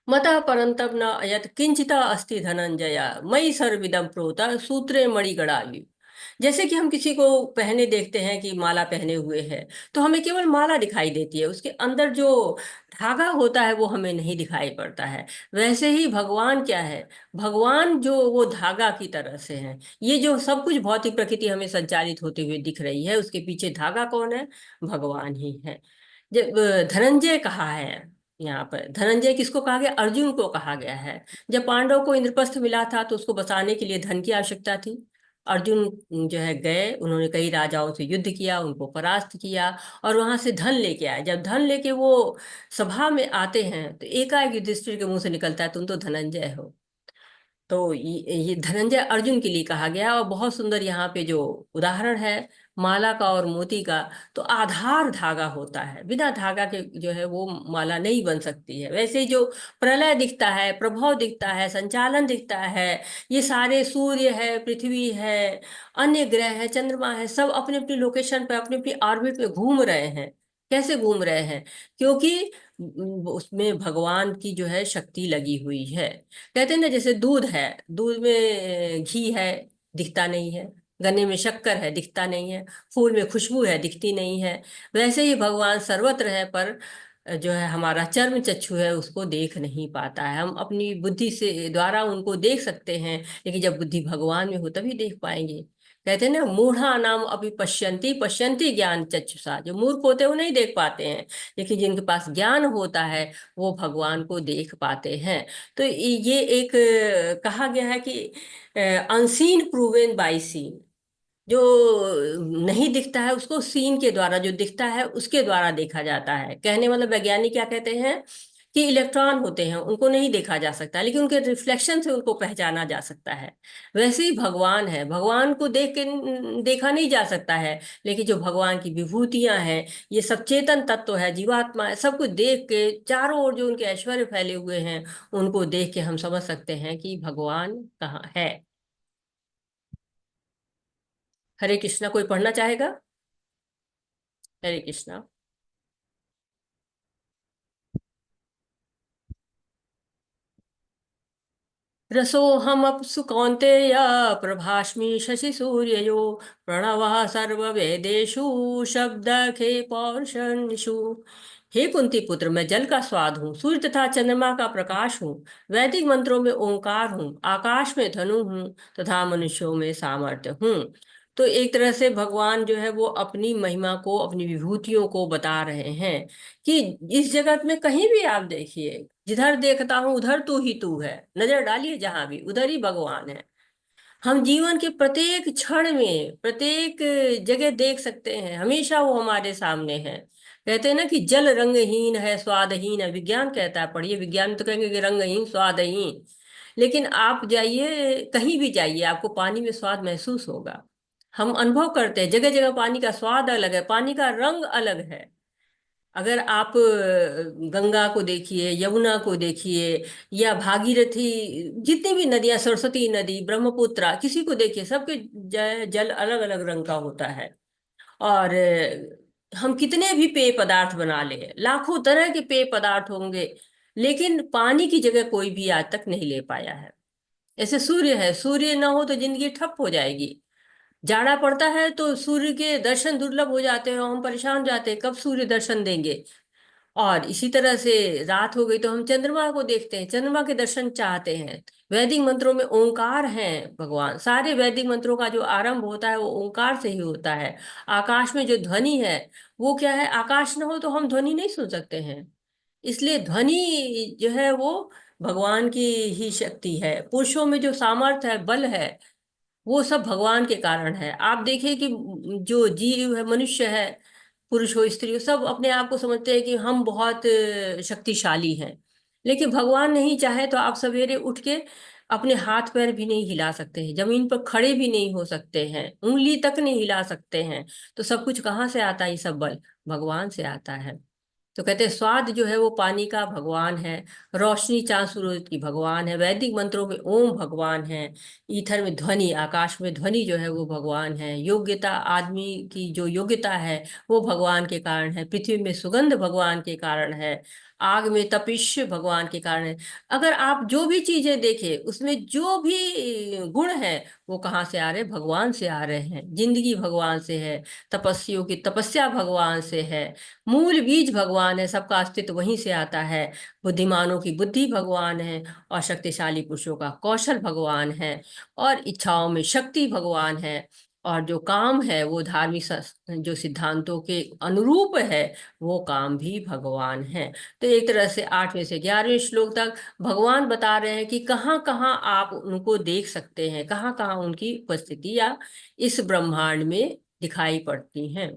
S1: मतः परंतप न अयत किंचिता अस्ति धनंजय मयि सर्विदम प्रोत सूत्रे मणिगणायु। जैसे कि हम किसी को पहने देखते हैं कि माला पहने हुए है, तो हमें केवल माला दिखाई देती है, उसके अंदर जो धागा होता है वो हमें नहीं दिखाई पड़ता है। वैसे ही भगवान क्या है, भगवान जो वो धागा की तरह से है। ये जो सब कुछ भौतिक प्रकृति हमें संचालित होते हुए दिख रही है उसके पीछे धागा कौन है? भगवान ही है। जब धनंजय कहा है, यहाँ पर धनंजय किसको कहा गया? अर्जुन को कहा गया है। जब पांडव को इंद्रप्रस्थ मिला था तो उसको बसाने के लिए धन की आवश्यकता थी। अर्जुन जो है गए, उन्होंने कई राजाओं से युद्ध किया, उनको परास्त किया और वहां से धन लेके आए। जब धन लेके वो सभा में आते हैं तो एकाएक युधिष्ठिर के मुंह से निकलता है, तुम तो धनंजय हो। तो ये धनंजय अर्जुन के लिए कहा गया। और बहुत सुंदर यहाँ पे जो उदाहरण है माला का और मोती का, तो आधार धागा होता है, बिना धागा के जो है वो माला नहीं बन सकती है। वैसे ही जो प्रलय दिखता है, प्रभाव दिखता है, संचालन दिखता है, ये सारे सूर्य है, पृथ्वी है, अन्य ग्रह है, चंद्रमा है, सब अपने अपनी लोकेशन पे अपने अपनी ऑर्बिट में घूम रहे हैं। कैसे घूम रहे हैं? क्योंकि उसमें भगवान की जो है शक्ति लगी हुई है। कहते हैं ना, जैसे दूध है, दूध में घी है, दिखता नहीं है। गन्ने में शक्कर है, दिखता नहीं है। फूल में खुशबू है, दिखती नहीं है। वैसे ही भगवान सर्वत्र है, पर जो है हमारा चर्म चक्षु है उसको देख नहीं पाता है। हम अपनी बुद्धि से द्वारा उनको देख सकते हैं, लेकिन जब बुद्धि भगवान में हो तभी देख पाएंगे। कहते हैं ना, मूढ़ा नाम अभी पश्यंती पश्यंती ज्ञान चक्षुषा। जो मूर्ख होते हैं वो नहीं देख पाते हैं, लेकिन जिनके पास ज्ञान होता है वो भगवान को देख पाते हैं। तो ये एक कहा गया है कि अनसीन प्रूवन बाय सीन। जो नहीं दिखता है उसको सीन के द्वारा, जो दिखता है उसके द्वारा देखा जाता है। कहने मतलब वैज्ञानिक क्या कहते हैं कि इलेक्ट्रॉन होते हैं उनको नहीं देखा जा सकता, लेकिन उनके रिफ्लेक्शन से उनको पहचाना जा सकता है। वैसे ही भगवान है, भगवान को देख के देखा नहीं जा सकता है, लेकिन जो भगवान की विभूतियां हैं, ये सब चेतन तत्व है, जीवात्मा है, सब कुछ देख के चारों ओर जो उनके ऐश्वर्य फैले हुए हैं उनको देख के हम समझ सकते हैं कि भगवान कहाँ है। हरे कृष्णा। कोई पढ़ना चाहेगा? हरे कृष्णा। रसोऽहमप्सु कौन्तेय प्रभास्मि शशिसूर्ययो प्रणवः सर्ववेदेषु शब्दखे पौरुषेषु। हे कुंती पुत्र, मैं जल का स्वाद हूँ, सूर्य तथा चंद्रमा का प्रकाश हूँ, वैदिक मंत्रों में ओंकार हूँ, आकाश में धनु हूँ तथा मनुष्यों में सामर्थ्य हूँ। तो एक तरह से भगवान जो है वो अपनी महिमा को, अपनी विभूतियों को बता रहे हैं कि इस जगत में कहीं भी आप देखिए, जिधर देखता हूं उधर तू ही तू है। नजर डालिए जहां भी, उधर ही भगवान है। हम जीवन के प्रत्येक क्षण में, प्रत्येक जगह देख सकते हैं, हमेशा वो हमारे सामने है। कहते हैं ना कि जल रंगहीन है, स्वादहीन है। विज्ञान कहता है, पढ़िए, विज्ञान तो कहेंगे कि रंगहीन स्वादहीन, लेकिन आप जाइए, कहीं भी जाइए, आपको पानी में स्वाद महसूस होगा। हम अनुभव करते हैं, जगह जगह पानी का स्वाद अलग है, पानी का रंग अलग है। अगर आप गंगा को देखिए, यमुना को देखिए, या भागीरथी, जितनी भी नदियां, सरस्वती नदी, ब्रह्मपुत्र, किसी को देखिए, सबके जल अलग अलग रंग का होता है। और हम कितने भी पेय पदार्थ बना लें, लाखों तरह के पेय पदार्थ होंगे, लेकिन पानी की जगह कोई भी आज तक नहीं ले पाया है। ऐसे सूर्य है, सूर्य ना हो तो जिंदगी ठप हो जाएगी। जाड़ा पड़ता है तो सूर्य के दर्शन दुर्लभ हो जाते हैं और हम परेशान हो जाते हैं, कब सूर्य दर्शन देंगे। और इसी तरह से रात हो गई तो हम चंद्रमा को देखते हैं, चंद्रमा के दर्शन चाहते हैं। वैदिक मंत्रों में ओंकार है भगवान, सारे वैदिक मंत्रों का जो आरंभ होता है वो ओंकार से ही होता है। आकाश में जो ध्वनि है वो क्या है, आकाश ना हो तो हम ध्वनि नहीं सुन सकते हैं। इसलिए ध्वनि जो है वो भगवान की ही शक्ति है। पुरुषों में जो सामर्थ्य है, बल है, वो सब भगवान के कारण है। आप देखिए कि जो जीव है, मनुष्य है, पुरुष हो स्त्री हो, सब अपने आप को समझते हैं कि हम बहुत शक्तिशाली हैं। लेकिन भगवान नहीं चाहे तो आप सवेरे उठ के अपने हाथ पैर भी नहीं हिला सकते हैं, जमीन पर खड़े भी नहीं हो सकते हैं, उंगली तक नहीं हिला सकते हैं। तो सब कुछ कहाँ से आता है, ये सब बल भगवान से आता है। तो कहते हैं स्वाद जो है वो पानी का भगवान है, रोशनी चांद सूरज की भगवान है, वैदिक मंत्रों में ओम भगवान है, ईथर में ध्वनि, आकाश में ध्वनि जो है वो भगवान है, योग्यता आदमी की जो योग्यता है वो भगवान के कारण है, पृथ्वी में सुगंध भगवान के कारण है, आग में तपिश भगवान के कारण है। अगर आप जो भी चीजें देखें उसमें जो भी गुण है वो कहाँ से आ रहे हैं, भगवान से आ रहे हैं। जिंदगी भगवान से है, तपस्वियों की तपस्या भगवान से है, मूल बीज भगवान है, सबका अस्तित्व वहीं से आता है। बुद्धिमानों की बुद्धि भगवान है, और शक्तिशाली पुरुषों का कौशल भगवान है, और इच्छाओं में शक्ति भगवान है, और जो काम है वो धार्मिक जो सिद्धांतों के अनुरूप है वो काम भी भगवान है। तो एक तरह से 8वें से 11वें श्लोक तक भगवान बता रहे हैं कि कहाँ कहाँ आप उनको देख सकते हैं, कहाँ कहाँ उनकी उपस्थिति या इस ब्रह्मांड में दिखाई पड़ती हैं।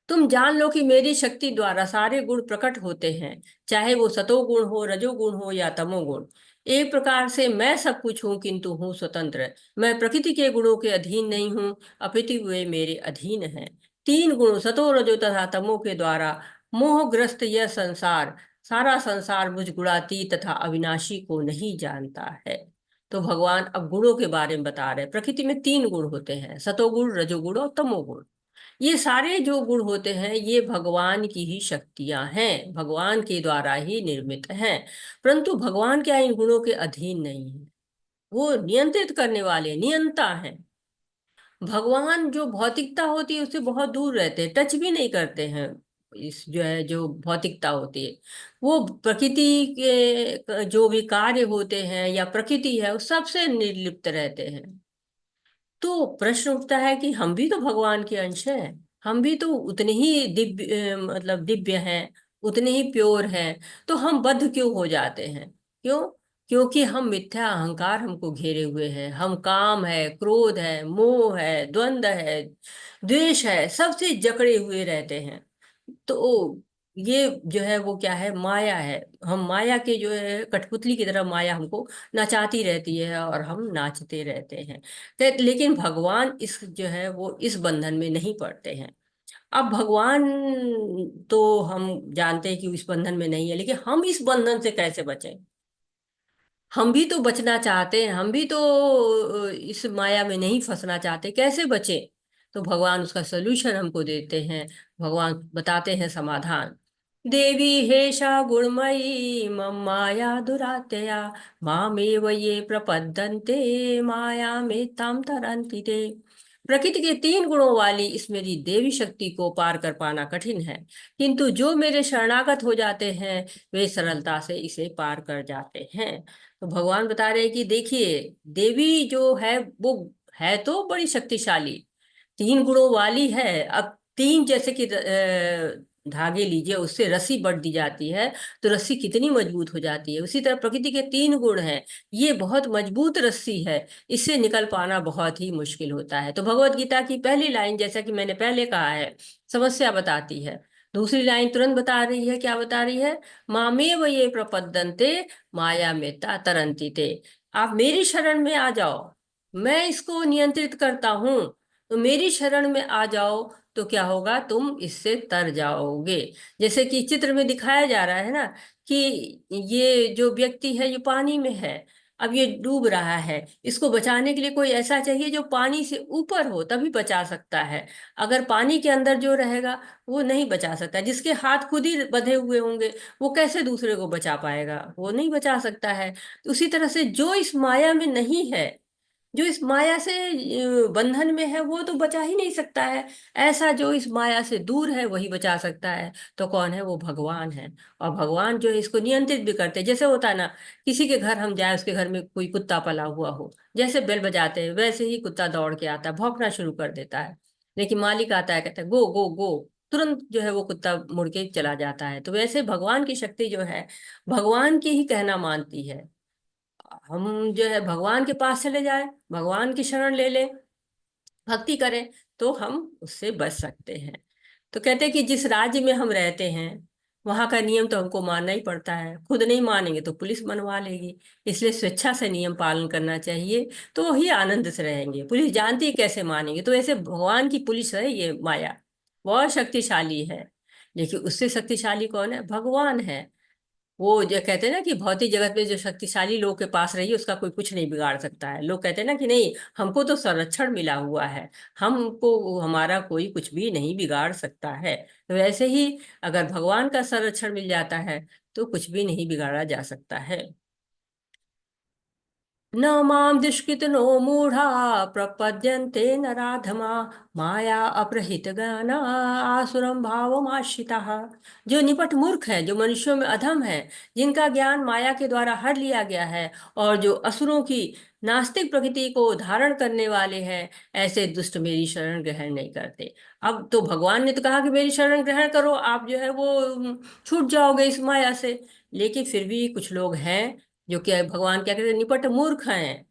S1: तुम जान लो कि मेरी शक्ति द्वारा सारे गुण प्रकट होते हैं, चाहे वो सतोगुण हो, रजोगुण हो या तमोगुण। एक प्रकार से मैं सब कुछ हूँ किंतु हूँ स्वतंत्र। मैं प्रकृति के गुणों के अधीन नहीं हूँ, अपितु वे मेरे अधीन हैं। तीन गुण सतो रजो तथा तमो के द्वारा मोहग्रस्त यह संसार, सारा संसार मुझ गुणातीत तथा अविनाशी को नहीं जानता है। तो भगवान अब गुणों के बारे में बता रहे हैं। प्रकृति में तीन गुण होते हैं, सतोगुण, रजोगुण और तमोगुण। ये सारे जो गुण होते हैं ये भगवान की ही शक्तियां हैं, भगवान के द्वारा ही निर्मित हैं। परंतु भगवान क्या इन गुणों के अधीन नहीं है, वो नियंत्रित करने वाले नियंता हैं। भगवान जो भौतिकता होती है उससे बहुत दूर रहते हैं, टच भी नहीं करते हैं। इस जो है जो भौतिकता होती है, वो प्रकृति के जो भी कार्य होते हैं या प्रकृति है उस सबसे निर्लिप्त रहते हैं। तो प्रश्न उठता है कि हम भी तो भगवान के अंश हैं, हम भी तो उतने ही दिव्य मतलब दिव्य हैं, उतने ही प्योर हैं। तो हम बद्ध क्यों हो जाते हैं, क्यों? क्योंकि हम मिथ्या अहंकार हमको घेरे हुए हैं, हम काम है, क्रोध है, मोह है, द्वंद है, द्वेष है, सबसे जकड़े हुए रहते हैं। तो ये जो है वो क्या है, माया है। हम माया के जो है कठपुतली की तरह माया हमको नचाती रहती है और हम नाचते रहते हैं। लेकिन भगवान इस जो है वो इस बंधन में नहीं पड़ते हैं। अब भगवान तो हम जानते हैं कि इस बंधन में नहीं है, लेकिन हम इस बंधन से कैसे बचें? हम भी तो बचना चाहते हैं, हम भी तो इस माया में नहीं फंसना चाहते, कैसे बचें? तो भगवान उसका सलूशन हमको देते हैं। भगवान बताते हैं समाधान। देवी हेषा गुणमयी मम माया दुरात्यया, मामेव ये प्रपद्यन्ते माया में ताम तरन्ति ते। प्रकृति के तीन गुणों वाली इस मेरी देवी शक्ति को पार कर पाना कठिन है, किंतु जो मेरे शरणागत हो जाते हैं वे सरलता से इसे पार कर जाते हैं। तो भगवान बता रहे हैं कि देखिए, देवी जो है वो है तो बड़ी शक्तिशाली, तीन गुणों वाली है। अब तीन जैसे कि धागे लीजिए, उससे रस्सी बढ़ दी जाती है तो रस्सी कितनी मजबूत हो जाती है, उसी तरह प्रकृति के तीन गुण हैं, ये बहुत मजबूत रस्सी है, इससे निकल पाना बहुत ही मुश्किल होता है। तो भगवत गीता की पहली लाइन, जैसा कि मैंने पहले कहा है, समस्या बताती है। दूसरी लाइन तुरंत बता रही है, क्या बता रही है? मामेव ये प्रपद्यन्ते माया में तरंती ते। आप मेरी शरण में आ जाओ, मैं इसको नियंत्रित करता हूं। तो मेरी शरण में आ जाओ तो क्या होगा, तुम इससे तर जाओगे। जैसे कि चित्र में दिखाया जा रहा है ना, कि ये जो व्यक्ति है ये पानी में है, अब ये डूब रहा है, इसको बचाने के लिए कोई ऐसा चाहिए जो पानी से ऊपर हो, तभी बचा सकता है। अगर पानी के अंदर जो रहेगा वो नहीं बचा सकता। जिसके हाथ खुद ही बंधे हुए होंगे वो कैसे दूसरे को बचा पाएगा? वो नहीं बचा सकता है। उसी तरह से जो इस माया में नहीं है, जो इस माया से बंधन में है, वो तो बचा ही नहीं सकता है। ऐसा जो इस माया से दूर है वही बचा सकता है। तो कौन है? वो भगवान है। और भगवान जो है इसको नियंत्रित भी करते हैं। जैसे होता है ना, किसी के घर हम जाए, उसके घर में कोई कुत्ता पला हुआ हो, जैसे बेल बजाते हैं वैसे ही कुत्ता दौड़ के आता है, भौंकना शुरू कर देता है। लेकिन मालिक आता है, कहता है गो गो गो, तुरंत जो है वो कुत्ता मुड़ के चला जाता है। तो वैसे भगवान की शक्ति जो है, भगवान की ही कहना मानती है। हम जो है भगवान के पास चले जाए, भगवान की शरण ले ले, भक्ति करें, तो हम उससे बच सकते हैं। तो कहते हैं कि जिस राज्य में हम रहते हैं वहां का नियम तो हमको मानना ही पड़ता है। खुद नहीं मानेंगे तो पुलिस मनवा लेगी। इसलिए स्वेच्छा से नियम पालन करना चाहिए, तो वही आनंद से रहेंगे। पुलिस जानती है कैसे मानेंगे। तो ऐसे भगवान की पुलिस है ये माया, बहुत शक्तिशाली है। लेकिन उससे शक्तिशाली कौन है? भगवान है। वो जो कहते हैं ना कि भौतिक जगत में जो शक्तिशाली लोग के पास रही उसका कोई कुछ नहीं बिगाड़ सकता है। लोग कहते हैं ना कि नहीं, हमको तो संरक्षण मिला हुआ है, हमको हमारा कोई कुछ भी नहीं बिगाड़ सकता है। तो वैसे ही अगर भगवान का संरक्षण मिल जाता है तो कुछ भी नहीं बिगाड़ा जा सकता है। न माम दुष्कृतिनो मूढ़ा प्रपद्यन्ते नराधमा माया अपहृत ज्ञाना आसुरम भावमाश्रिता। जो निपट मूर्ख है, जो मनुष्यों में अधम है, जिनका ज्ञान माया के द्वारा हर लिया गया है, और जो असुरों की नास्तिक प्रकृति को धारण करने वाले हैं, ऐसे दुष्ट मेरी शरण ग्रहण नहीं करते। अब तो भगवान ने तो कहा कि मेरी शरण ग्रहण करो, आप जो है वो छूट जाओगे इस माया से। लेकिन फिर भी कुछ लोग हैं जो कि भगवान क्या कहते हैं, निपट मूर्ख हैं।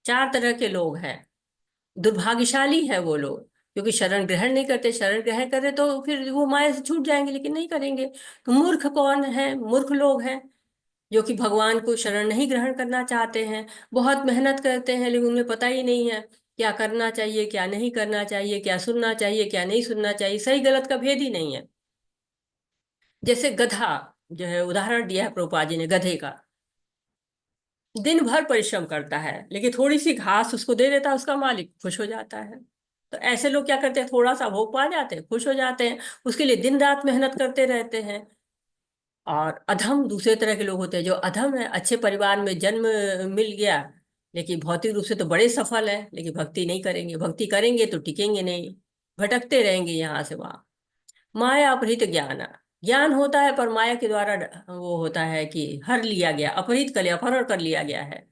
S1: चार तरह के लोग हैं। दुर्भाग्यशाली है वो लोग, क्योंकि शरण ग्रहण नहीं करते। शरण ग्रहण करे तो फिर वो माया से छूट जाएंगे, लेकिन नहीं करेंगे। तो मूर्ख कौन है? मूर्ख लोग हैं जो कि भगवान को शरण नहीं ग्रहण करना चाहते हैं। बहुत मेहनत करते हैं लेकिन उन्हें पता ही नहीं है क्या करना चाहिए, क्या नहीं करना चाहिए, क्या सुनना चाहिए, क्या नहीं सुनना चाहिए। सही गलत का भेद ही नहीं है। जैसे गधा जो है, उदाहरण दिया है प्रभुपाद जी ने गधे का। दिन भर परिश्रम करता है लेकिन थोड़ी सी घास उसको दे देता है उसका मालिक, खुश हो जाता है। तो ऐसे लोग क्या करते हैं, थोड़ा सा भोग पा जाते हैं, खुश हो जाते हैं, उसके लिए दिन रात मेहनत करते रहते हैं। और अधम दूसरे तरह के लोग होते हैं। जो अधम है, अच्छे परिवार में जन्म मिल गया, लेकिन भौतिक रूप से तो बड़े सफल है, लेकिन भक्ति नहीं करेंगे। भक्ति करेंगे तो टिकेंगे नहीं, भटकते रहेंगे यहाँ से वहां। माया अपहृत ज्ञान, ज्ञान होता है पर माया के द्वारा वो होता है कि हर लिया गया, अपहृत कर लिया, अपहरण कर लिया गया है।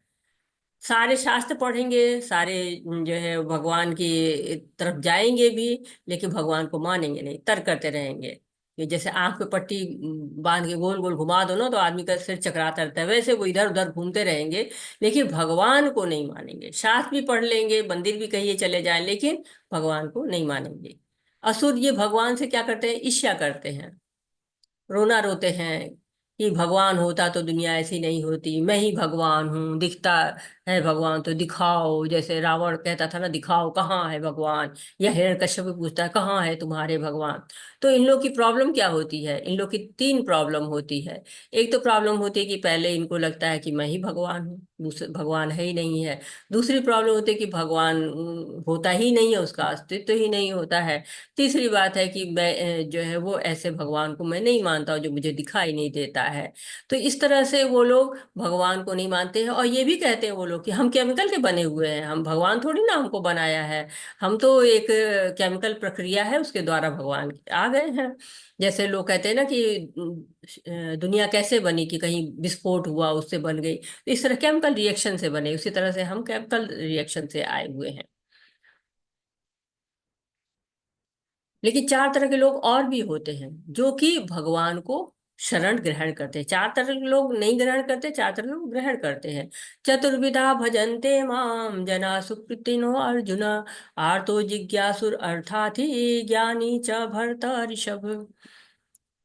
S1: सारे शास्त्र पढ़ेंगे, सारे जो है भगवान की तरफ जाएंगे भी, लेकिन भगवान को मानेंगे नहीं, तर्क करते रहेंगे। कि जैसे आंख पे पट्टी बांध के गोल गोल घुमा दो ना तो आदमी का सिर चकराता रहता है, वैसे वो इधर उधर घूमते रहेंगे, लेकिन भगवान को नहीं मानेंगे। शास्त्र भी पढ़ लेंगे, मंदिर भी कहिए चले जाएं, लेकिन भगवान को नहीं मानेंगे। असुर ये भगवान से क्या करते हैं? ईर्ष्या करते हैं, रोना रोते हैं कि भगवान होता तो दुनिया ऐसी नहीं होती, मैं ही भगवान हूँ, दिखता है भगवान तो दिखाओ। जैसे रावण कहता था ना, दिखाओ कहाँ है भगवान, या हिरण्यकश्यप भी पूछता है कहाँ है तुम्हारे भगवान। तो इन लोग की प्रॉब्लम क्या होती है? इन लोग की तीन प्रॉब्लम होती है। एक तो प्रॉब्लम होती है कि पहले इनको लगता है कि मैं ही भगवान हूँ, दूसरे भगवान है ही नहीं है। दूसरी प्रॉब्लम होती है कि भगवान होता ही नहीं है, उसका अस्तित्व ही नहीं होता है। तीसरी बात है कि मैं जो है वो ऐसे भगवान को मैं नहीं मानता हूँ जो मुझे दिखाई नहीं देता है। तो इस तरह से वो लोग भगवान को नहीं मानते हैं, और ये भी कहते हैं वो लोग कि हम केमिकल के बने हुए हैं, हम भगवान थोड़ी ना हमको बनाया है, हम तो एक केमिकल प्रक्रिया है उसके द्वारा भगवान आ गए हैं। जैसे लोग कहते हैं ना कि दुनिया कैसे बनी, कि कहीं विस्फोट हुआ उससे बन गई, तो इस तरह केमिकल रिएक्शन से बने, उसी तरह से हम केमिकल रिएक्शन से आए हुए हैं। लेकिन चार तरह के लोग और भी होते हैं जो कि भगवान को शरण ग्रहण करते हैं। चार तरह के लोग नहीं ग्रहण करते, चार तरह के लोग ग्रहण करते हैं। चतुर्विधा भजन्ते माम जना सुकृतिनो अर्जुन आर्तो जिज्ञासुर अर्थाथी ज्ञानी च भरत ऋषभ।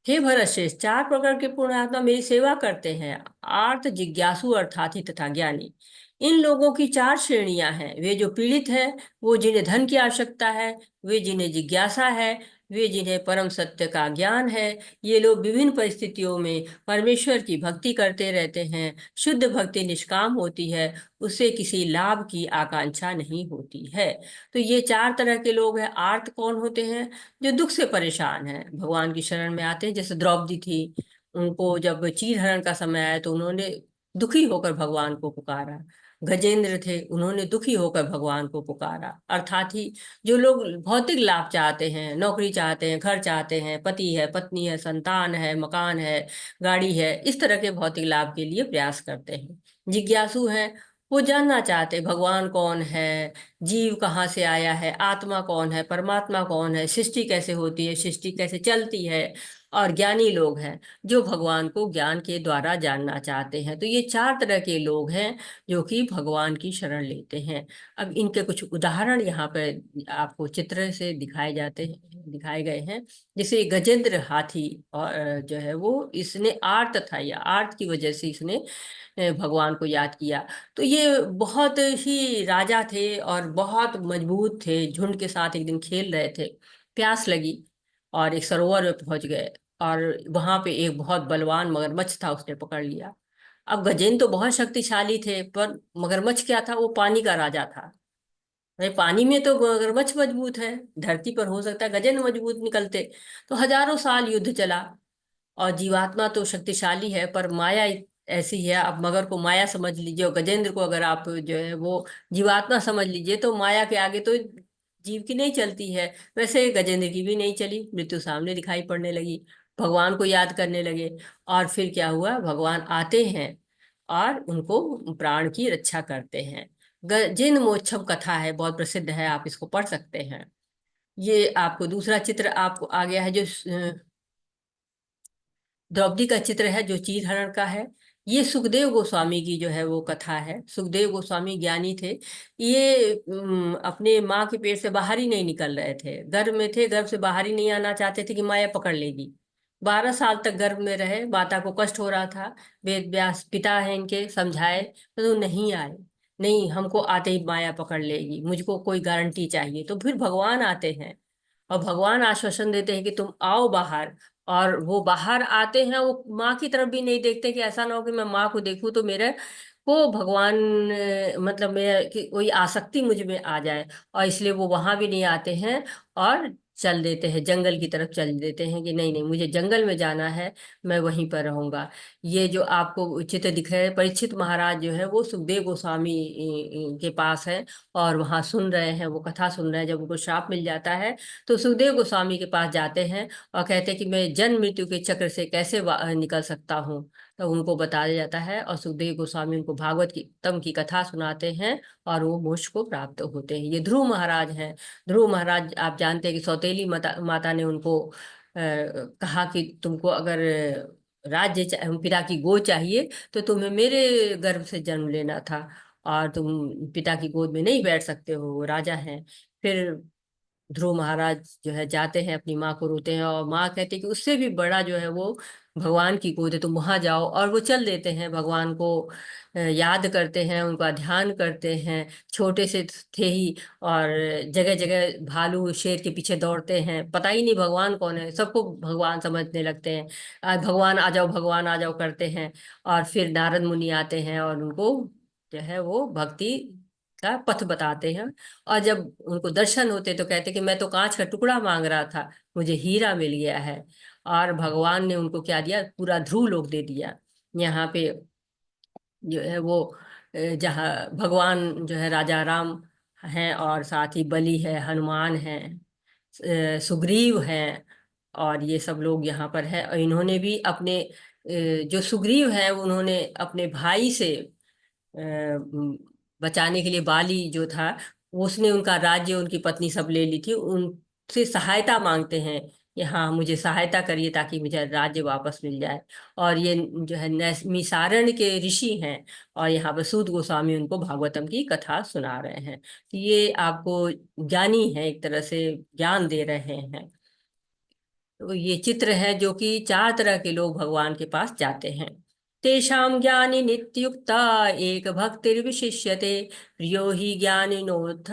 S1: हे भरतश्रेष्ठ, चार प्रकार के पुण्यात्मा मेरी सेवा करते हैं, आर्त जिज्ञासु अर्थार्थी तथा ज्ञानी। इन लोगों की चार श्रेणियां हैं। वे जो पीड़ित है, वो जिन्हें धन की आवश्यकता है, वे जिन्हें जिज्ञासा है, वे जिन्हें परम सत्य का ज्ञान है। ये लोग विभिन्न परिस्थितियों में परमेश्वर की भक्ति करते रहते हैं। शुद्ध भक्ति निष्काम होती है, उससे किसी लाभ की आकांक्षा नहीं होती है। तो ये चार तरह के लोग हैं। आर्त कौन होते हैं? जो दुख से परेशान हैं, भगवान की शरण में आते हैं। जैसे द्रौपदी थी, उनको जब चीरहरण का समय आया तो उन्होंने दुखी होकर भगवान को पुकारा। गजेंद्र थे, उन्होंने दुखी होकर भगवान को पुकारा। अर्थात ही जो लोग भौतिक लाभ चाहते हैं, नौकरी चाहते हैं, घर चाहते हैं, पति है, पत्नी है, संतान है, मकान है, गाड़ी है, इस तरह के भौतिक लाभ के लिए प्रयास करते हैं। जिज्ञासु हैं, वो जानना चाहते हैं भगवान कौन है, जीव कहाँ से आया है, आत्मा कौन है, परमात्मा कौन है, सृष्टि कैसे होती है, सृष्टि कैसे चलती है। और ज्ञानी लोग हैं, जो भगवान को ज्ञान के द्वारा जानना चाहते हैं। तो ये चार तरह के लोग हैं जो कि भगवान की शरण लेते हैं। अब इनके कुछ उदाहरण यहाँ पर आपको चित्र से दिखाए गए हैं। जैसे गजेंद्र हाथी, और जो है वो इसने आर्त था, या आर्त की वजह से इसने भगवान को याद किया। तो ये बहुत ही राजा थे और बहुत मजबूत थे। झुंड के साथ एक दिन खेल रहे थे, प्यास लगी और एक सरोवर में पहुंच गए, और वहां पे एक बहुत बलवान मगरमच्छ था, उसने पकड़ लिया। अब गजेंद्र तो बहुत शक्तिशाली थे, पर मगरमच्छ क्या था, वो पानी का राजा था। भाई पानी में तो मगरमच्छ मजबूत है, धरती पर हो सकता है गजेंद्र मजबूत निकलते। तो हजारों साल युद्ध चला। और जीवात्मा तो शक्तिशाली है, पर माया ऐसी है। अब मगर को माया समझ लीजिए, और गजेंद्र को अगर आप जो है वो जीवात्मा समझ लीजिए, तो माया के आगे तो जीव की नहीं चलती है। वैसे गजेंद्र की भी नहीं चली, मृत्यु सामने दिखाई पड़ने लगी। भगवान को याद करने लगे, और फिर क्या हुआ, भगवान आते हैं और उनको प्राण की रक्षा करते हैं। गजेंद्र मोक्षम कथा है, बहुत प्रसिद्ध है, आप इसको पढ़ सकते हैं। ये आपको दूसरा चित्र आपको आ गया है, जो द्रौपदी का चित्र है, जो चीरहरण का है। ये सुखदेव गोस्वामी की जो है वो कथा है। सुखदेव गोस्वामी ज्ञानी थे। ये अपने माँ के पेट से बाहर ही नहीं निकल रहे थे, गर्भ में थे, गर्भ से बाहर ही नहीं आना चाहते थे कि माया पकड़ लेगी। 12 साल तक गर्भ में रहे, माता को कष्ट हो रहा था। वेद व्यास पिता है इनके, समझाए तो नहीं आए। नहीं, हमको आते ही माया पकड़ लेगी, मुझको कोई गारंटी चाहिए। तो फिर भगवान आते हैं, और भगवान आश्वासन देते हैं कि तुम आओ बाहर। और वो बाहर आते हैं, वो माँ की तरफ भी नहीं देखते, कि ऐसा ना हो कि मैं माँ को देखूं तो मेरे को भगवान मतलब मेरा कि कोई आसक्ति मुझ में आ जाए। और इसलिए वो वहां भी नहीं आते हैं, और चल देते हैं, जंगल की तरफ चल देते हैं कि नहीं नहीं, मुझे जंगल में जाना है, मैं वहीं पर रहूंगा। ये जो आपको चित्र दिख रहे हैं, परीक्षित महाराज जो है वो सुखदेव गोस्वामी के पास है, और वहां सुन रहे हैं, वो कथा सुन रहे हैं। जब उनको श्राप मिल जाता है, तो सुखदेव गोस्वामी के पास जाते हैं और कहते हैं कि मैं जन्म मृत्यु के चक्र से कैसे निकल सकता हूँ। तो उनको बताया जाता है, और सुखदेव गोस्वामी उनको भागवत की तम की कथा सुनाते हैं, और वो मोक्ष को प्राप्त होते हैं। ये ध्रुव महाराज हैं। ध्रुव महाराज, आप जानते हैं कि सौतेली माता ने उनको कहा कि तुमको अगर पिता की गोद चाहिए, तो तुम्हें मेरे गर्भ से जन्म लेना था, और तुम पिता की गोद में नहीं बैठ सकते हो, वो राजा हैं। फिर ध्रुव महाराज जो है जाते हैं, अपनी माँ को रोते हैं, और माँ कहती है कि उससे भी बड़ा जो है वो भगवान की गोद है, तुम वहां जाओ। और वो चल देते हैं, भगवान को याद करते हैं, उनका ध्यान करते हैं। छोटे से थे ही, और जगह जगह भालू शेर के पीछे दौड़ते हैं, पता ही नहीं भगवान कौन है, सबको भगवान समझने लगते हैं। भगवान आ जाओ, भगवान आ जाओ करते हैं। और फिर नारद मुनि आते हैं, और उनको जो है वो भक्ति का पथ बताते हैं। और जब उनको दर्शन होते तो कहते कि मैं तो कांच का टुकड़ा मांग रहा था, मुझे हीरा मिल गया है। और भगवान ने उनको क्या दिया, पूरा ध्रुव लोक दे दिया। यहाँ पे जो है वो जहाँ भगवान जो है राजा राम हैं, और साथ ही बलि है, हनुमान है, सुग्रीव हैं, और ये सब लोग यहाँ पर है। और इन्होंने भी अपने जो सुग्रीव है, उन्होंने अपने भाई से बचाने के लिए, बाली जो था उसने उनका राज्य, उनकी पत्नी सब ले ली थी, उनसे सहायता मांगते हैं कि हाँ मुझे सहायता करिए ताकि मुझे राज्य वापस मिल जाए। और ये जो है नैमिषारण्य के ऋषि हैं, और यहाँ पर सूत गोस्वामी उनको भागवतम की कथा सुना रहे हैं। तो ये आपको ज्ञानी है, एक तरह से ज्ञान दे रहे हैं। तो ये चित्र है जो कि चार तरह के लोग भगवान के पास जाते हैं। तेषां ज्ञानी नित्युक्ता एक भक्तिर्विशिष्यते, प्रियो हि ज्ञानिनोऽथ